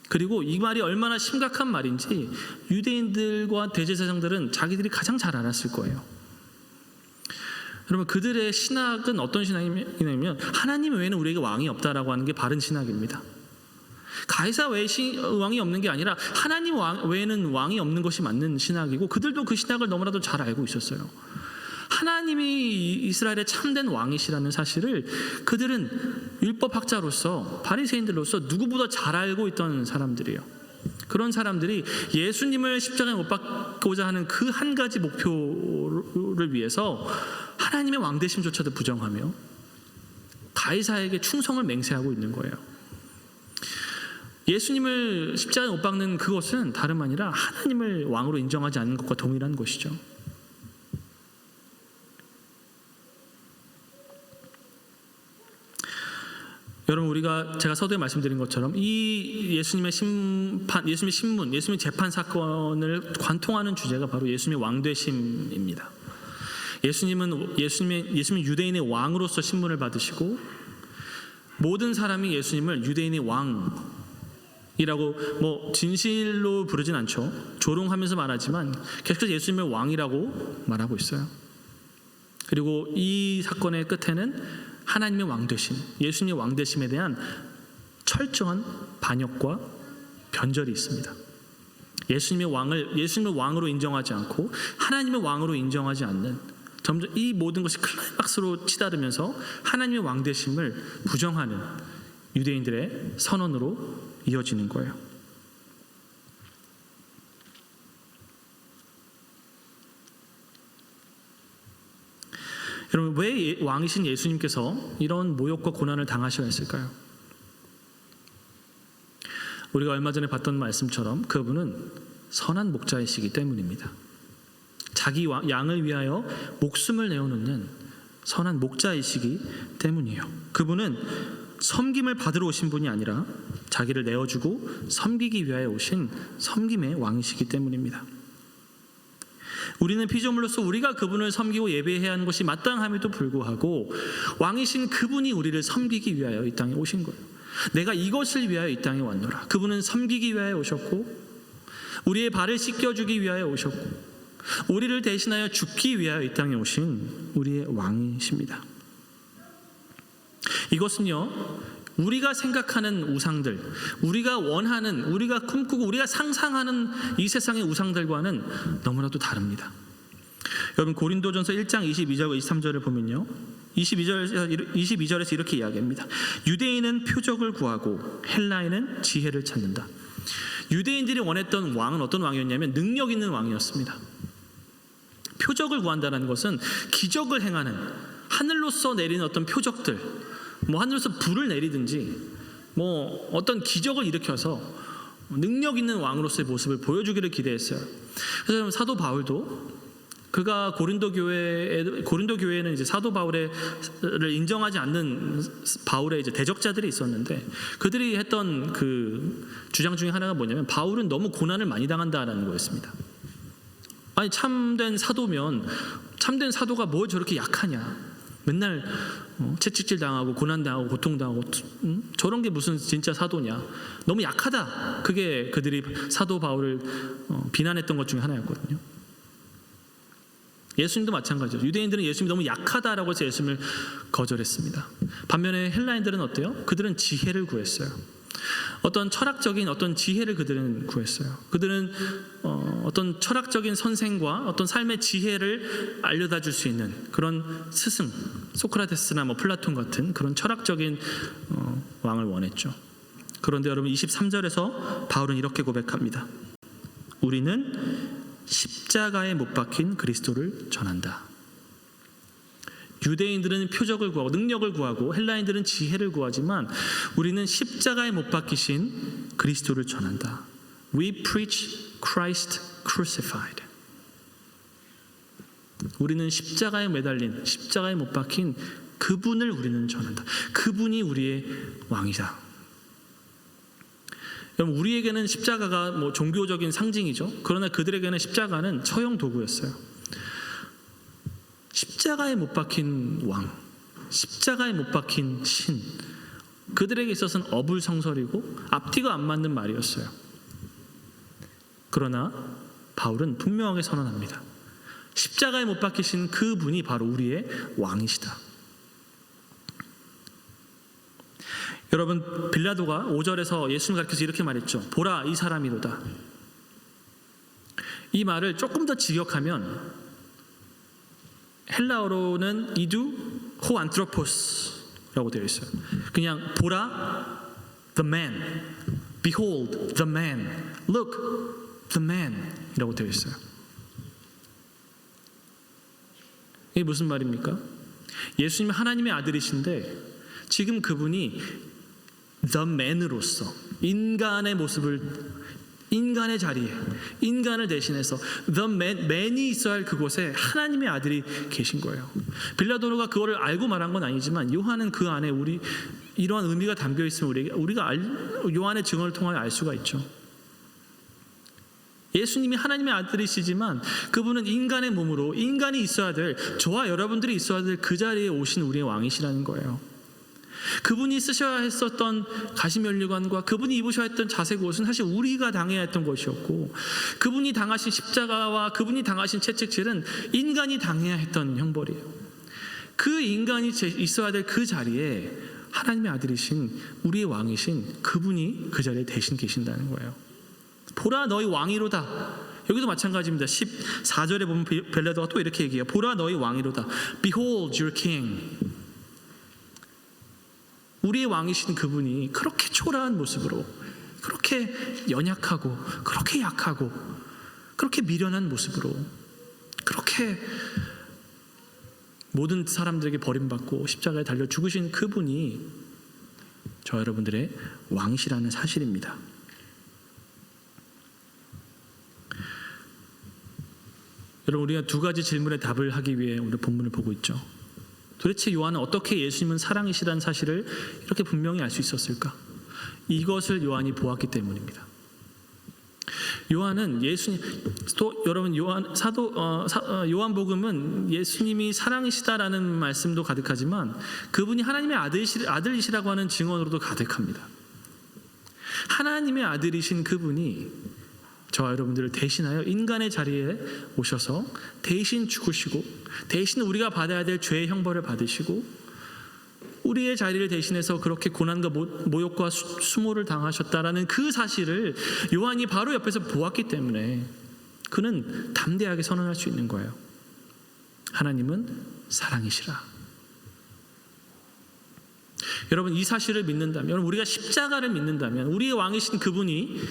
그리고 이 말이 얼마나 심각한 말인지 유대인들과 대제사장들은 자기들이 가장 잘 알았을 거예요. 여러분 그들의 신학은 어떤 신학이냐면 하나님 외에는 우리에게 왕이 없다라고 하는 게 바른 신학입니다. 가이사 외에 왕이 없는 게 아니라 하나님 외에는 왕이 없는 것이 맞는 신학이고, 그들도 그 신학을 너무나도 잘 알고 있었어요. 하나님이 이스라엘의 참된 왕이시라는 사실을 그들은 율법학자로서, 바리새인들로서 누구보다 잘 알고 있던 사람들이에요. 그런 사람들이 예수님을 십자가에 못 박고자 하는 그 한 가지 목표를 위해서 하나님의 왕되심조차도 부정하며 가이사에게 충성을 맹세하고 있는 거예요. 예수님을 십자가에 못 박는 그것은 다름 아니라 하나님을 왕으로 인정하지 않는 것과 동일한 것이죠. 여러분, 제가 서두에 말씀드린 것처럼 이 예수님의 신문, 예수님의 재판 사건을 관통하는 주제가 바로 예수님의 왕되심입니다. 예수님은 유대인의 왕으로서 신문을 받으시고, 모든 사람이 예수님을 유대인의 왕이라고 진실로 부르진 않죠. 조롱하면서 말하지만 계속해서 예수님을 왕이라고 말하고 있어요. 그리고 이 사건의 끝에는 하나님의 왕되심, 예수님의 왕되심에 대한 철저한 반역과 변절이 있습니다. 예수님을 왕으로 인정하지 않고 하나님의 왕으로 인정하지 않는, 점점 이 모든 것이 클라이막스로 치달으면서 하나님의 왕되심을 부정하는 유대인들의 선언으로 이어지는 거예요. 여러분, 왜 왕이신 예수님께서 이런 모욕과 고난을 당하셔야 했을까요? 우리가 얼마 전에 봤던 말씀처럼 그분은 선한 목자이시기 때문입니다. 자기 양을 위하여 목숨을 내어놓는 선한 목자이시기 때문이에요. 그분은 섬김을 받으러 오신 분이 아니라 자기를 내어주고 섬기기 위하여 오신 섬김의 왕이시기 때문입니다. 우리는 피조물로서 우리가 그분을 섬기고 예배해야 하는 것이 마땅함에도 불구하고 왕이신 그분이 우리를 섬기기 위하여 이 땅에 오신 거예요. 내가 이것을 위하여 이 땅에 왔노라. 그분은 섬기기 위하여 오셨고, 우리의 발을 씻겨주기 위하여 오셨고, 우리를 대신하여 죽기 위하여 이 땅에 오신 우리의 왕이십니다. 이것은요, 우리가 생각하는 우상들, 우리가 원하는, 우리가 꿈꾸고 우리가 상상하는 이 세상의 우상들과는 너무나도 다릅니다. 여러분, 고린도전서 1장 22절과 23절을 보면요, 22절에서 이렇게 이야기합니다. 유대인은 표적을 구하고 헬라인은 지혜를 찾는다. 유대인들이 원했던 왕은 어떤 왕이었냐면 능력 있는 왕이었습니다. 표적을 구한다는 것은 기적을 행하는, 하늘로서 내리는 어떤 표적들, 하늘에서 불을 내리든지 어떤 기적을 일으켜서 능력 있는 왕으로서의 모습을 보여주기를 기대했어요. 그래서 사도 바울도 그가 고린도 교회에는 이제 사도 바울을 인정하지 않는 바울의 이제 대적자들이 있었는데, 그들이 했던 그 주장 중에 하나가 뭐냐면 바울은 너무 고난을 많이 당한다라는 거였습니다. 아니, 참된 사도가 뭘 저렇게 약하냐? 맨날 채찍질 당하고 고난 당하고 고통 당하고 저런 게 무슨 진짜 사도냐? 너무 약하다. 그게 그들이 사도 바울을 비난했던 것 중에 하나였거든요. 예수님도 마찬가지죠. 유대인들은 예수님이 너무 약하다라고 해서 예수님을 거절했습니다. 반면에 헬라인들은 어때요? 그들은 지혜를 구했어요. 어떤 철학적인 어떤 지혜를 그들은 구했어요. 그들은 어떤 철학적인 선생과 어떤 삶의 지혜를 알려다 줄 수 있는 그런 스승, 소크라테스나 플라톤 같은 그런 철학적인 왕을 원했죠. 그런데 여러분, 23절에서 바울은 이렇게 고백합니다. 우리는 십자가에 못 박힌 그리스도를 전한다. 유대인들은 표적을 구하고 능력을 구하고 헬라인들은 지혜를 구하지만 우리는 십자가에 못 박히신 그리스도를 전한다. We preach Christ crucified. 우리는 십자가에 매달린, 십자가에 못 박힌 그분을 우리는 전한다. 그분이 우리의 왕이다. 여러분, 우리에게는 십자가가 종교적인 상징이죠. 그러나 그들에게는 십자가는 처형 도구였어요. 십자가에 못 박힌 왕, 십자가에 못 박힌 신, 그들에게 있어서는 어불성설이고 앞뒤가 안 맞는 말이었어요. 그러나 바울은 분명하게 선언합니다. 십자가에 못 박히신 그분이 바로 우리의 왕이시다. 여러분, 빌라도가 5절에서 예수님 가르쳐서 이렇게 말했죠. 보라, 이 사람이로다. 이 말을 조금 더 직역하면 헬라어로는 이두 호 안트로포스라고 되어 있어요. 그냥 보라, the man, behold, the man, look, the man 이라고 되어 있어요. 이게 무슨 말입니까? 예수님은 하나님의 아들이신데 지금 그분이 the man으로서 인간의 모습을, 인간의 자리에 인간을 대신해서 the man이 있어야 할 그곳에 하나님의 아들이 계신 거예요. 빌라도가 그거를 알고 말한 건 아니지만 요한은 그 안에 이러한 의미가 담겨 있으면 우리가 요한의 증언을 통하여 알 수가 있죠. 예수님이 하나님의 아들이시지만 그분은 인간의 몸으로 인간이 있어야 될, 저와 여러분들이 있어야 될 그 자리에 오신 우리의 왕이시라는 거예요. 그분이 쓰셔야 했었던 가시면류관과 그분이 입으셔야 했던 자색 옷은 사실 우리가 당해야 했던 것이었고, 그분이 당하신 십자가와 그분이 당하신 채찍질은 인간이 당해야 했던 형벌이에요. 그 인간이 있어야 될 그 자리에 하나님의 아들이신 우리의 왕이신 그분이 그 자리에 대신 계신다는 거예요. 보라, 너희 왕이로다. 여기도 마찬가지입니다. 14절에 보면 빌라도가 또 이렇게 얘기해요. 보라, 너희 왕이로다. Behold your king. 우리의 왕이신 그분이 그렇게 초라한 모습으로, 그렇게 연약하고, 그렇게 약하고, 그렇게 미련한 모습으로, 그렇게 모든 사람들에게 버림받고 십자가에 달려 죽으신 그분이 저 여러분들의 왕이시라는 사실입니다. 여러분, 우리가 두 가지 질문에 답을 하기 위해 오늘 본문을 보고 있죠. 도대체 요한은 어떻게 예수님은 사랑이시라는 사실을 이렇게 분명히 알 수 있었을까? 이것을 요한이 보았기 때문입니다. 요한은 여러분, 요한복음은 예수님이 사랑이시다라는 말씀도 가득하지만 그분이 하나님의 아들이시라고 하는 증언으로도 가득합니다. 하나님의 아들이신 그분이 저와 여러분들을 대신하여 인간의 자리에 오셔서 대신 죽으시고, 대신 우리가 받아야 될 죄의 형벌을 받으시고, 우리의 자리를 대신해서 그렇게 고난과 모욕과 수모를 당하셨다라는 그 사실을 요한이 바로 옆에서 보았기 때문에 그는 담대하게 선언할 수 있는 거예요. 하나님은 사랑이시라. 여러분, 이 사실을 믿는다면, 여러분, 우리가 십자가를 믿는다면, 우리의 왕이신 그분이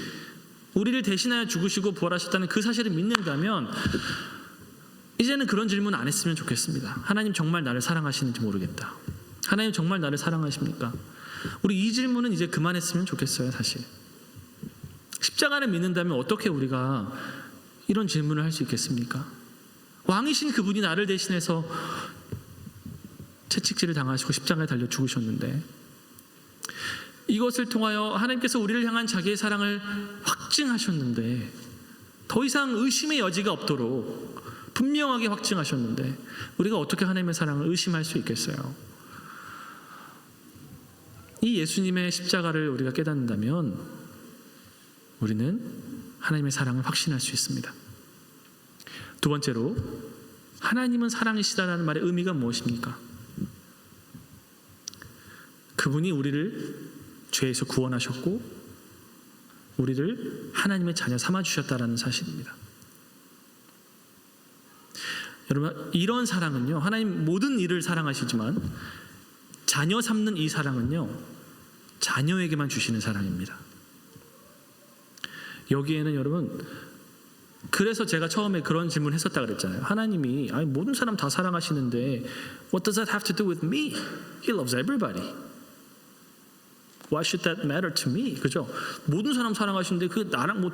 우리를 대신하여 죽으시고 부활하셨다는 그 사실을 믿는다면 이제는 그런 질문 안 했으면 좋겠습니다. 하나님 정말 나를 사랑하시는지 모르겠다. 하나님 정말 나를 사랑하십니까? 우리 이 질문은 이제 그만했으면 좋겠어요. 사실 십자가를 믿는다면 어떻게 우리가 이런 질문을 할 수 있겠습니까? 왕이신 그분이 나를 대신해서 채찍질을 당하시고 십자가에 달려 죽으셨는데, 이것을 통하여 하나님께서 우리를 향한 자기의 사랑을 확증하셨는데, 더 이상 의심의 여지가 없도록 분명하게 확증하셨는데 우리가 어떻게 하나님의 사랑을 의심할 수 있겠어요? 이 예수님의 십자가를 우리가 깨닫는다면 우리는 하나님의 사랑을 확신할 수 있습니다. 두 번째로, 하나님은 사랑이시다라는 말의 의미가 무엇입니까? 그분이 우리를 죄에서 구원하셨고 우리를 하나님의 자녀 삼아주셨다라는 사실입니다. 여러분, 이런 사랑은요, 하나님 모든 일을 사랑하시지만 자녀 삼는 이 사랑은요, 자녀에게만 주시는 사랑입니다. 여기에는 여러분, 그래서 제가 처음에 그런 질문을 했었다 그랬잖아요. 하나님이 모든 사람 다 사랑하시는데 What does that have to do with me? He loves everybody. Why should that matter to me? 그죠? 모든 사람 사랑하시는데 그 나랑 뭐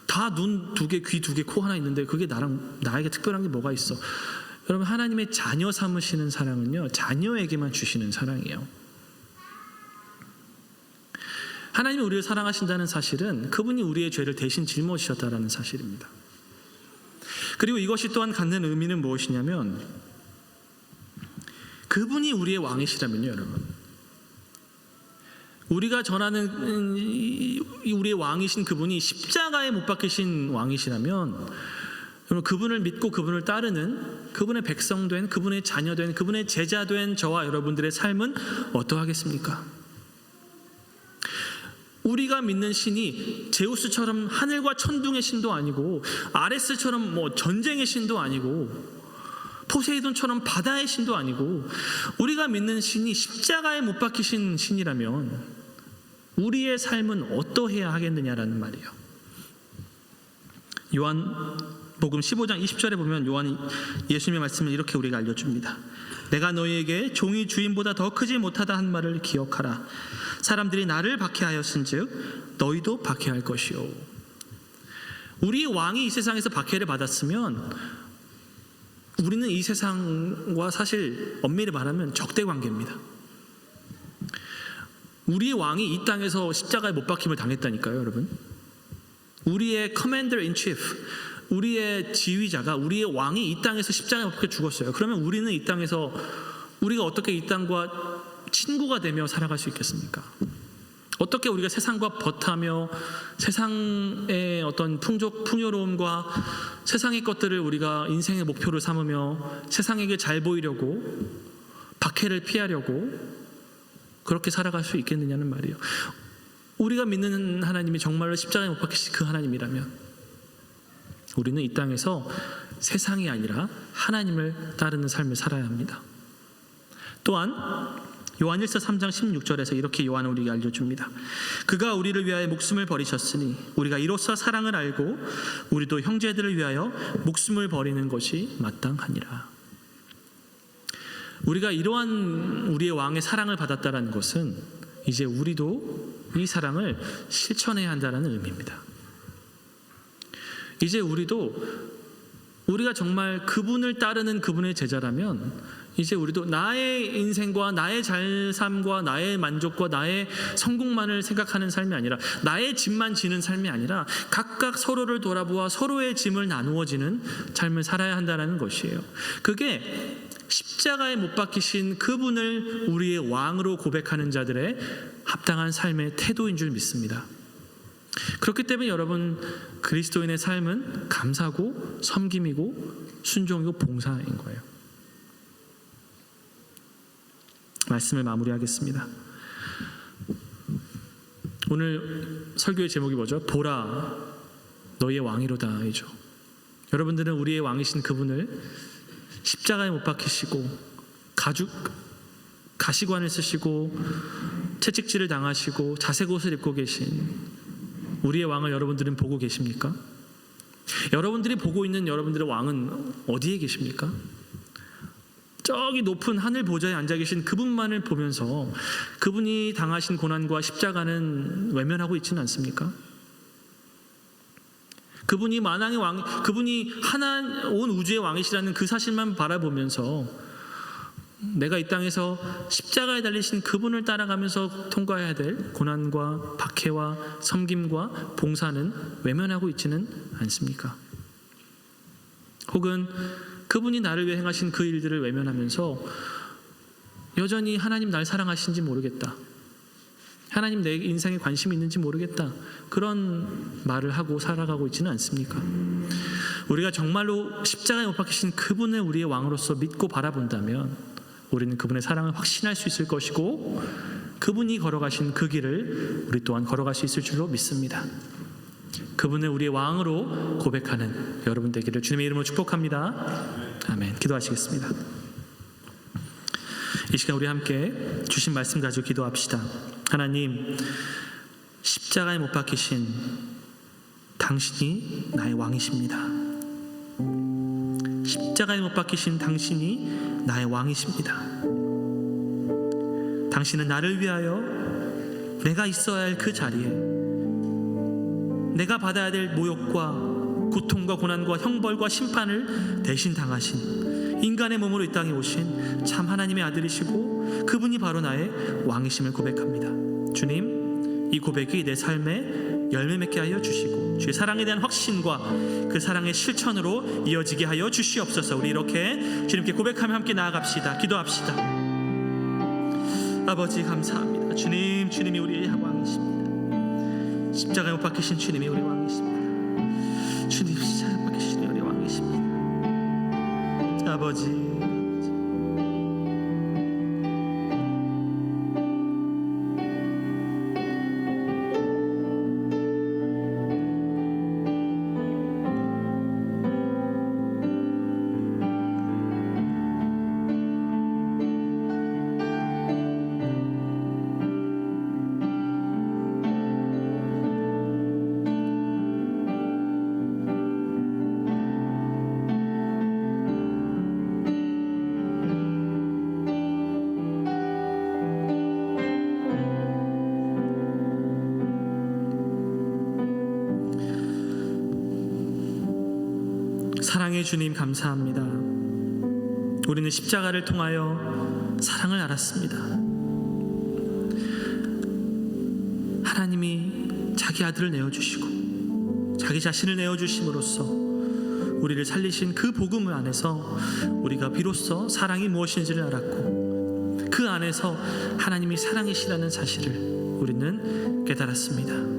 다 눈 두 개, 귀 두 개, 코 하나 있는데 그게 나에게 특별한 게 뭐가 있어? 여러분, 하나님의 자녀 삼으시는 사랑은요, 자녀에게만 주시는 사랑이에요. 하나님이 우리를 사랑하신다는 사실은 그분이 우리의 죄를 대신 짊어지셨다라는 사실입니다. 그리고 이것이 또한 갖는 의미는 무엇이냐면, 그분이 우리의 왕이시라면요, 여러분, 우리가 전하는 우리의 왕이신 그분이 십자가에 못 박히신 왕이시라면, 여러분, 그분을 믿고 그분을 따르는 그분의 백성된, 그분의 자녀된, 그분의 제자된 저와 여러분들의 삶은 어떠하겠습니까? 우리가 믿는 신이 제우스처럼 하늘과 천둥의 신도 아니고 아레스처럼 뭐 전쟁의 신도 아니고 포세이돈처럼 바다의 신도 아니고 우리가 믿는 신이 십자가에 못 박히신 신이라면 우리의 삶은 어떠해야 하겠느냐라는 말이에요. 요한복음 15장 20절에 보면 예수님의 말씀을 이렇게 우리가 알려줍니다. 내가 너희에게 종이 주인보다 더 크지 못하다 한 말을 기억하라. 사람들이 나를 박해하였은즉 너희도 박해할 것이요. 우리 왕이 이 세상에서 박해를 받았으면 우리는 이 세상과 사실 엄밀히 말하면 적대 관계입니다. 우리의 왕이 이 땅에서 십자가에 못 박힘을 당했다니까요, 여러분. 우리의 커맨더 인 치프, 우리의 지휘자가, 우리의 왕이 이 땅에서 십자가에 못 박혀 죽었어요. 그러면 우리는 이 땅에서 우리가 어떻게 이 땅과 친구가 되며 살아갈 수 있겠습니까? 어떻게 우리가 세상과 버타며 세상의 어떤 풍요로움과 세상의 것들을 우리가 인생의 목표를 삼으며 세상에게 잘 보이려고 박해를 피하려고 그렇게 살아갈 수 있겠느냐는 말이에요. 우리가 믿는 하나님이 정말로 십자가에 못 박히신 그 하나님이라면 우리는 이 땅에서 세상이 아니라 하나님을 따르는 삶을 살아야 합니다. 또한 요한일서 3장 16절에서 이렇게 요한은 우리에게 알려줍니다. 그가 우리를 위하여 목숨을 버리셨으니 우리가 이로써 사랑을 알고 우리도 형제들을 위하여 목숨을 버리는 것이 마땅하니라. 우리가 이러한 우리의 왕의 사랑을 받았다는 것은 이제 우리도 이 사랑을 실천해야 한다는 의미입니다. 이제 우리가 정말 그분을 따르는 그분의 제자라면 이제 우리도 나의 인생과 나의 잘삶과 나의 만족과 나의 성공만을 생각하는 삶이 아니라 나의 짐만 지는 삶이 아니라 각각 서로를 돌아보아 서로의 짐을 나누어 지는 삶을 살아야 한다는 것이에요. 그게 십자가에 못 박히신 그분을 우리의 왕으로 고백하는 자들의 합당한 삶의 태도인 줄 믿습니다. 그렇기 때문에 여러분, 그리스도인의 삶은 감사고 섬김이고 순종이고 봉사인 거예요. 말씀을 마무리하겠습니다. 오늘 설교의 제목이 뭐죠? 보라 너희의 왕이로다 이죠. 여러분들은 우리의 왕이신 그분을 십자가에 못 박히시고 가시관을 쓰시고 채찍질을 당하시고 자색 옷을 입고 계신 우리의 왕을 여러분들은 보고 계십니까? 여러분들이 보고 있는 여러분들의 왕은 어디에 계십니까? 저기 높은 하늘 보좌에 앉아 계신 그분만을 보면서 그분이 당하신 고난과 십자가는 외면하고 있지는 않습니까? 그분이 만왕의 왕, 그분이 온 우주의 왕이시라는 그 사실만 바라보면서 내가 이 땅에서 십자가에 달리신 그분을 따라가면서 통과해야 될 고난과 박해와 섬김과 봉사는 외면하고 있지는 않습니까? 혹은 그분이 나를 위해 행하신 그 일들을 외면하면서 여전히 하나님 날 사랑하신지 모르겠다, 하나님 내 인생에 관심이 있는지 모르겠다, 그런 말을 하고 살아가고 있지는 않습니까? 우리가 정말로 십자가에 못 박히신 그분을 우리의 왕으로서 믿고 바라본다면 우리는 그분의 사랑을 확신할 수 있을 것이고 그분이 걸어가신 그 길을 우리 또한 걸어갈 수 있을 줄로 믿습니다. 그분을 우리의 왕으로 고백하는 여러분 되기를 주님의 이름으로 축복합니다. 아멘. 기도하시겠습니다. 이 시간 우리 함께 주신 말씀 가지고 기도합시다. 하나님, 십자가에 못 박히신 당신이 나의 왕이십니다. 십자가에 못 박히신 당신이 나의 왕이십니다. 당신은 나를 위하여 내가 있어야 할 그 자리에 내가 받아야 될 모욕과 고통과 고난과 형벌과 심판을 대신 당하신 인간의 몸으로 이 땅에 오신 참 하나님의 아들이시고 그분이 바로 나의 왕이심을 고백합니다. 주님, 이 고백이 내 삶에 열매 맺게 하여 주시고 주의 사랑에 대한 확신과 그 사랑의 실천으로 이어지게 하여 주시옵소서. 우리 이렇게 주님께 고백하며 함께 나아갑시다. 기도합시다. 아버지 감사합니다. 주님이 우리의 왕이십니다. 십자가에 못 박히신 주님이 우리 왕이십니다. 주님, 십자가에 못 박히신 우리 왕이십니다. 아버지, 사랑의 주님 감사합니다. 우리는 십자가를 통하여 사랑을 알았습니다. 하나님이 자기 아들을 내어주시고 자기 자신을 내어주심으로써 우리를 살리신 그 복음 안에서 우리가 비로소 사랑이 무엇인지를 알았고 그 안에서 하나님이 사랑이시라는 사실을 우리는 깨달았습니다.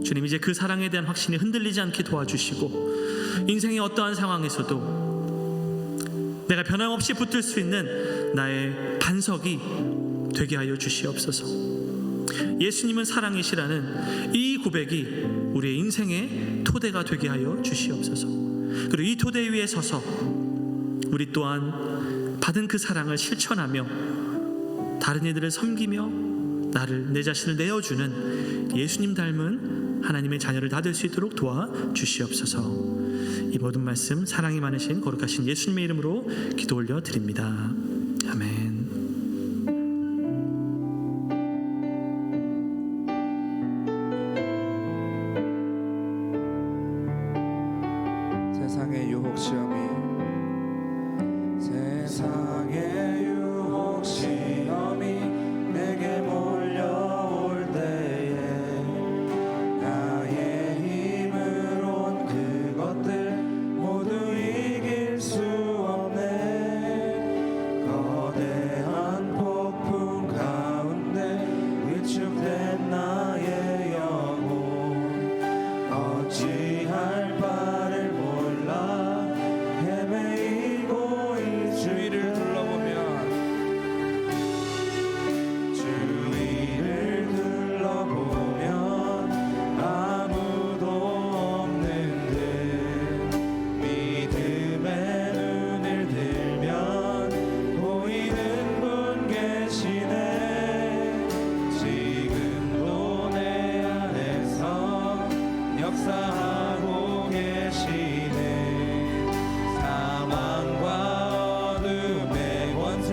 주님, 이제 그 사랑에 대한 확신이 흔들리지 않게 도와주시고 인생의 어떠한 상황에서도 내가 변함없이 붙들 수 있는 나의 반석이 되게 하여 주시옵소서. 예수님은 사랑이시라는 이 고백이 우리의 인생의 토대가 되게 하여 주시옵소서. 그리고 이 토대 위에 서서 우리 또한 받은 그 사랑을 실천하며 다른 이들을 섬기며 나를 내 자신을 내어주는 예수님 닮은 하나님의 자녀를 다 될 수 있도록 도와주시옵소서. 이 모든 말씀 사랑이 많으신 거룩하신 예수님의 이름으로 기도 올려 드립니다. 아멘. 세상의 유혹 시험이 세상의 유혹 시험이 내게 몰려올 때에 나의 힘으론 그것들 모두 이길 수 없네. 거대한 폭풍 가운데 위축된 나의 영혼 어찌할 바를 몰라 헤매이고 주위를 둘러보면 주위를 둘러보면 아무도 없는 듯 믿음의 눈을 들면 보이는 분 계시네. 지금도 내 안에서 역사하고 계시네. 사망과 어둠의 권세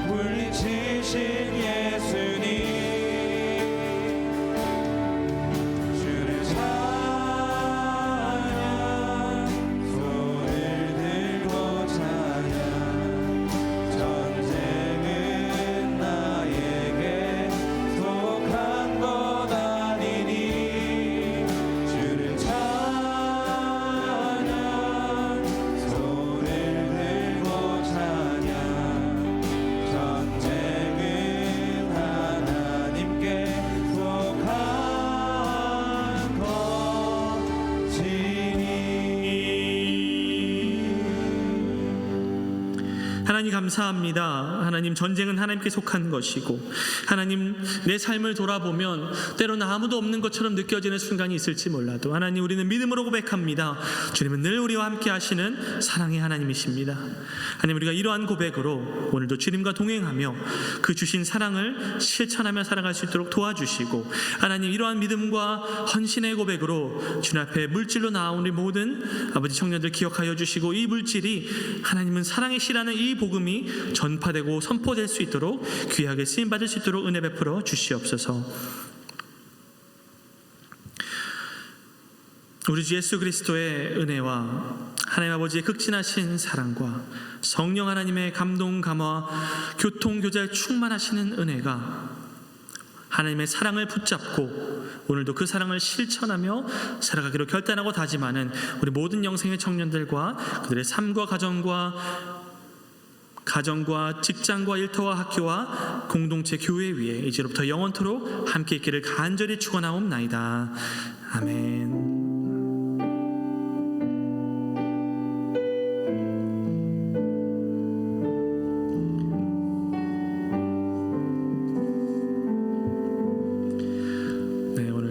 물리치신 예수님 주를 찬양 손을 들고 찬양 전쟁은 나에게 속한 것 아니니 주를 찬양 손을 들고 찬양 전쟁은 하나님께 속한 것이니. 하나님 감사합니다. 하나님, 전쟁은 하나님께 속한 것이고 하나님, 내 삶을 돌아보면 때로는 아무도 없는 것처럼 느껴지는 순간이 있을지 몰라도 하나님, 우리는 믿음으로 고백합니다. 주님은 늘 우리와 함께 하시는 사랑의 하나님이십니다. 하나님, 우리가 이러한 고백으로 오늘도 주님과 동행하며 그 주신 사랑을 실천하며 살아갈 수 있도록 도와주시고 하나님, 이러한 믿음과 헌신의 고백으로 주님 앞에 물질로 나온 우리 모든 아버지 청년들 기억하여 주시고 이 물질이 하나님은 사랑이시라는 이 복음이 전파되고 선포될 수 있도록 귀하게 쓰임받을 수 있도록 은혜 베풀어 주시옵소서. 우리 주 예수 그리스도의 은혜와 하나님 아버지의 극진하신 사랑과 성령 하나님의 감동 감화 교통 교제에 충만하시는 은혜가 하나님의 사랑을 붙잡고 오늘도 그 사랑을 실천하며 살아가기로 결단하고 다짐하는 우리 모든 영생의 청년들과 그들의 삶과 가정과 직장과 일터와 학교와 공동체 교회 위에 이제로부터 영원토록 함께 있기를 간절히 축원하옵나이다. 아멘.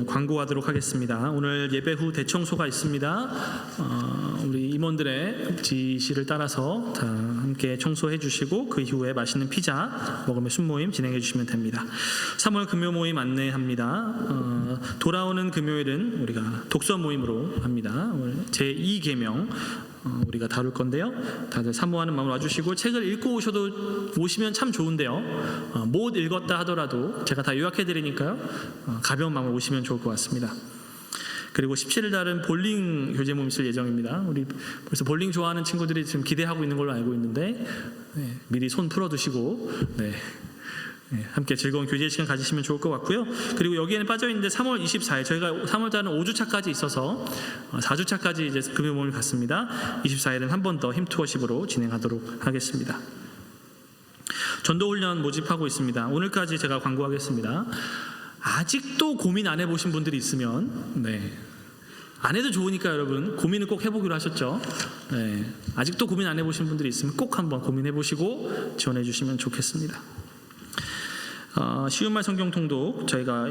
광고하도록 하겠습니다. 오늘 예배 후 대청소가 있습니다. 우리 임원들의 지시를 따라서 다 함께 청소해 주시고 그 이후에 맛있는 피자 먹으며 순모임 진행해 주시면 됩니다. 3월 금요 모임 안내합니다. 돌아오는 금요일은 우리가 독서 모임으로 합니다. 제2계명 우리가 다룰 건데요. 다들 사모하는 마음으로 와주시고 책을 읽고 오시면 참 좋은데요. 못 읽었다 하더라도 제가 다 요약해 드리니까요. 가벼운 마음으로 오시면 좋을 것 같습니다. 그리고 17일 날은 볼링 교제 모임 있을 예정입니다. 우리 벌써 볼링 좋아하는 친구들이 지금 기대하고 있는 걸로 알고 있는데 미리 손 풀어두시고 함께 즐거운 교제 시간 가지시면 좋을 것 같고요. 그리고 여기에는 빠져있는데 3월 24일 저희가 3월달은 5주차까지 있어서 4주차까지 이제 금요 모임을 갖습니다. 24일은 한 번 더 힘투어십으로 진행하도록 하겠습니다. 전도훈련 모집하고 있습니다. 오늘까지 제가 광고하겠습니다. 아직도 고민 안 해보신 분들이 있으면 안 해도 좋으니까 여러분 고민을 꼭 해보기로 하셨죠? 아직도 고민 안 해보신 분들이 있으면 꼭 한번 고민해보시고 지원해 주시면 좋겠습니다. 쉬운 말 성경 통독 저희가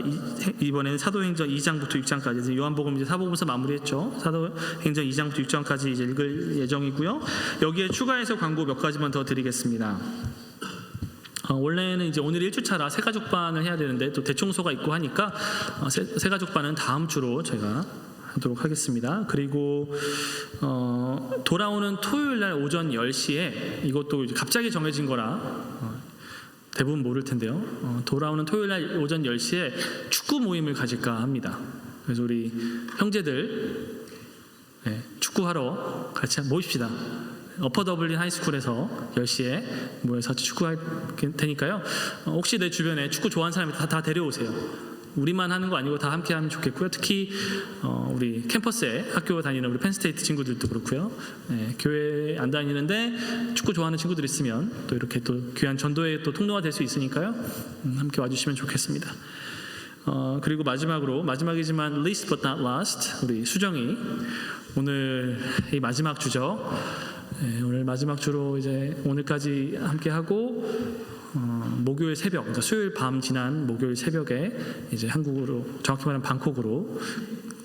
이번에는 사도행전 2장부터 6장까지 요한복음 이제 사복음서 마무리했죠. 사도행전 2장부터 6장까지 이제 읽을 예정이고요. 여기에 추가해서 광고 몇 가지만 더 드리겠습니다. 원래는 이제 오늘 1주차라 새가족반을 해야 되는데 또 대청소가 있고 하니까 새가족반은 다음 주로 제가 하도록 하겠습니다. 그리고 돌아오는 토요일 날 오전 10시에 이것도 갑자기 정해진 거라 대부분 모를 텐데요. 돌아오는 토요일 날 오전 10시에 축구 모임을 가질까 합니다. 그래서 우리 형제들 축구하러 같이 모입시다. 어퍼 더블린 하이스쿨에서 10시에 모여서 축구할 테니까요. 혹시 내 주변에 축구 좋아하는 사람이 다 데려오세요. 우리만 하는 거 아니고 다 함께 하면 좋겠고요. 특히 우리 캠퍼스에 학교 다니는 우리 펜스테이트 친구들도 그렇고요. 교회 안 다니는데 축구 좋아하는 친구들 있으면 또 이렇게 또 귀한 전도의 또 통로가 될 수 있으니까요. 함께 와주시면 좋겠습니다. 그리고 마지막이지만 least but not last 우리 수정이 오늘 이 마지막 주죠. 오늘 마지막 주로 이제 오늘까지 함께 하고 목요일 새벽, 그러니까 수요일 밤 지난 목요일 새벽에 이제 한국으로 정확히 말하면 방콕으로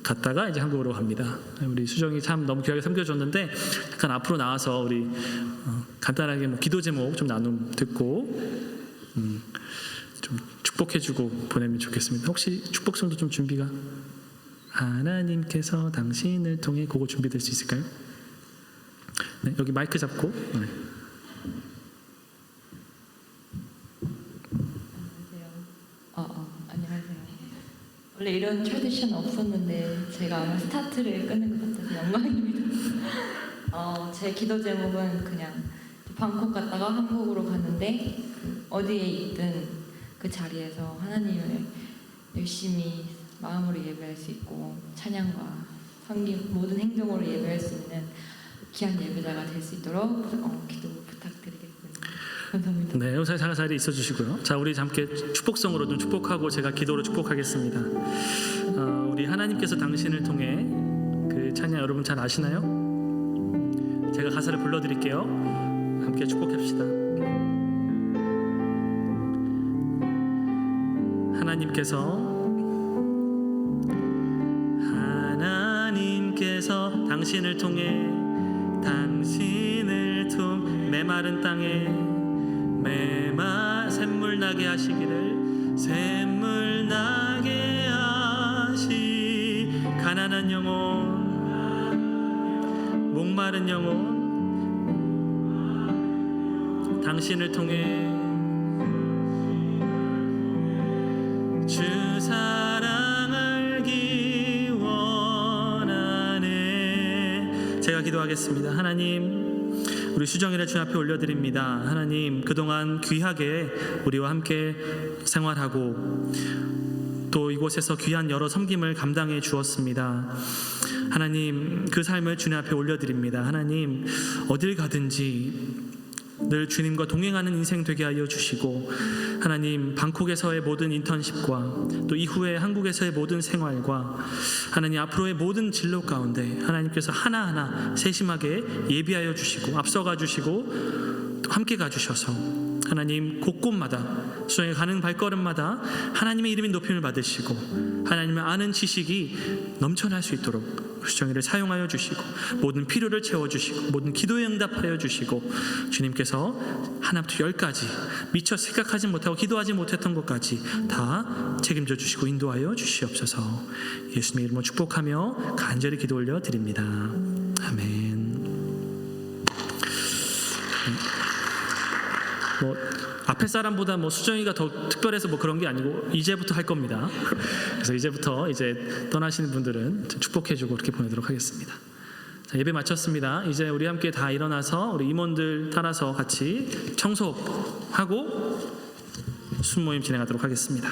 갔다가 이제 한국으로 갑니다. 우리 수정이 참 너무 귀하게 섬겨줬는데 잠깐 앞으로 나와서 우리 간단하게 뭐 기도 제목 좀 나눔 듣고 좀 축복해주고 보내면 좋겠습니다. 혹시 축복성도 좀 준비가 하나님께서 당신을 통해 그거 준비될 수 있을까요? 여기 마이크 잡고 안녕하세요. 원래 이런 트래디션 없었는데 제가 아마 스타트를 끄는 것 같아서 영광입니다. 제 기도 제목은 그냥 방콕 갔다가 한국으로 갔는데 어디에 있든 그 자리에서 하나님을 열심히 마음으로 예배할 수 있고 찬양과 섬김 모든 행동으로 예배할 수 있는 귀한 예배자가 될 수 있도록 기도 부탁드리겠습니다. 감사합니다. 네, 여기서 자리에 있어 주시고요. 자, 우리 함께 축복성으로 좀 축복하고 제가 기도로 축복하겠습니다. 우리 하나님께서 당신을 통해 그 찬양 여러분 잘 아시나요? 제가 가사를 불러드릴게요. 함께 축복합시다. 하나님께서 당신을 통해 메마른 땅에 샘물 나게 하시기를 샘물 나게 하시 가난한 영혼 목마른 영혼 당신을 통해 주 사랑 알기 원하네. 제가 기도하겠습니다. 하나님 우리 수정이를 주 앞에 올려드립니다. 하나님 그동안 귀하게 우리와 함께 생활하고 또 이곳에서 귀한 여러 섬김을 감당해 주었습니다. 하나님 그 삶을 주님 앞에 올려드립니다. 하나님 어딜 가든지 늘 주님과 동행하는 인생 되게 하여 주시고 하나님 방콕에서의 모든 인턴십과 또 이후에 한국에서의 모든 생활과 하나님 앞으로의 모든 진로 가운데 하나님께서 하나하나 세심하게 예비하여 주시고 앞서가 주시고 또 함께 가주셔서 하나님 곳곳마다 수정에 가는 발걸음마다 하나님의 이름이 높임을 받으시고 하나님을 아는 지식이 넘쳐날 수 있도록 수정이를 사용하여 주시고 모든 필요를 채워주시고 모든 기도에 응답하여 주시고 주님께서 하나부터 10까지 미처 생각하지 못하고 기도하지 못했던 것까지 다 책임져 주시고 인도하여 주시옵소서. 예수님의 이름으로 축복하며 간절히 기도 올려 드립니다. 아멘. 앞에 사람보다 뭐 수정이가 더 특별해서 뭐 그런 게 아니고 이제부터 할 겁니다. 그래서 이제부터 이제 떠나시는 분들은 축복해주고 그렇게 보내도록 하겠습니다. 자, 예배 마쳤습니다. 이제 우리 함께 다 일어나서 우리 임원들 따라서 같이 청소하고 순모임 진행하도록 하겠습니다.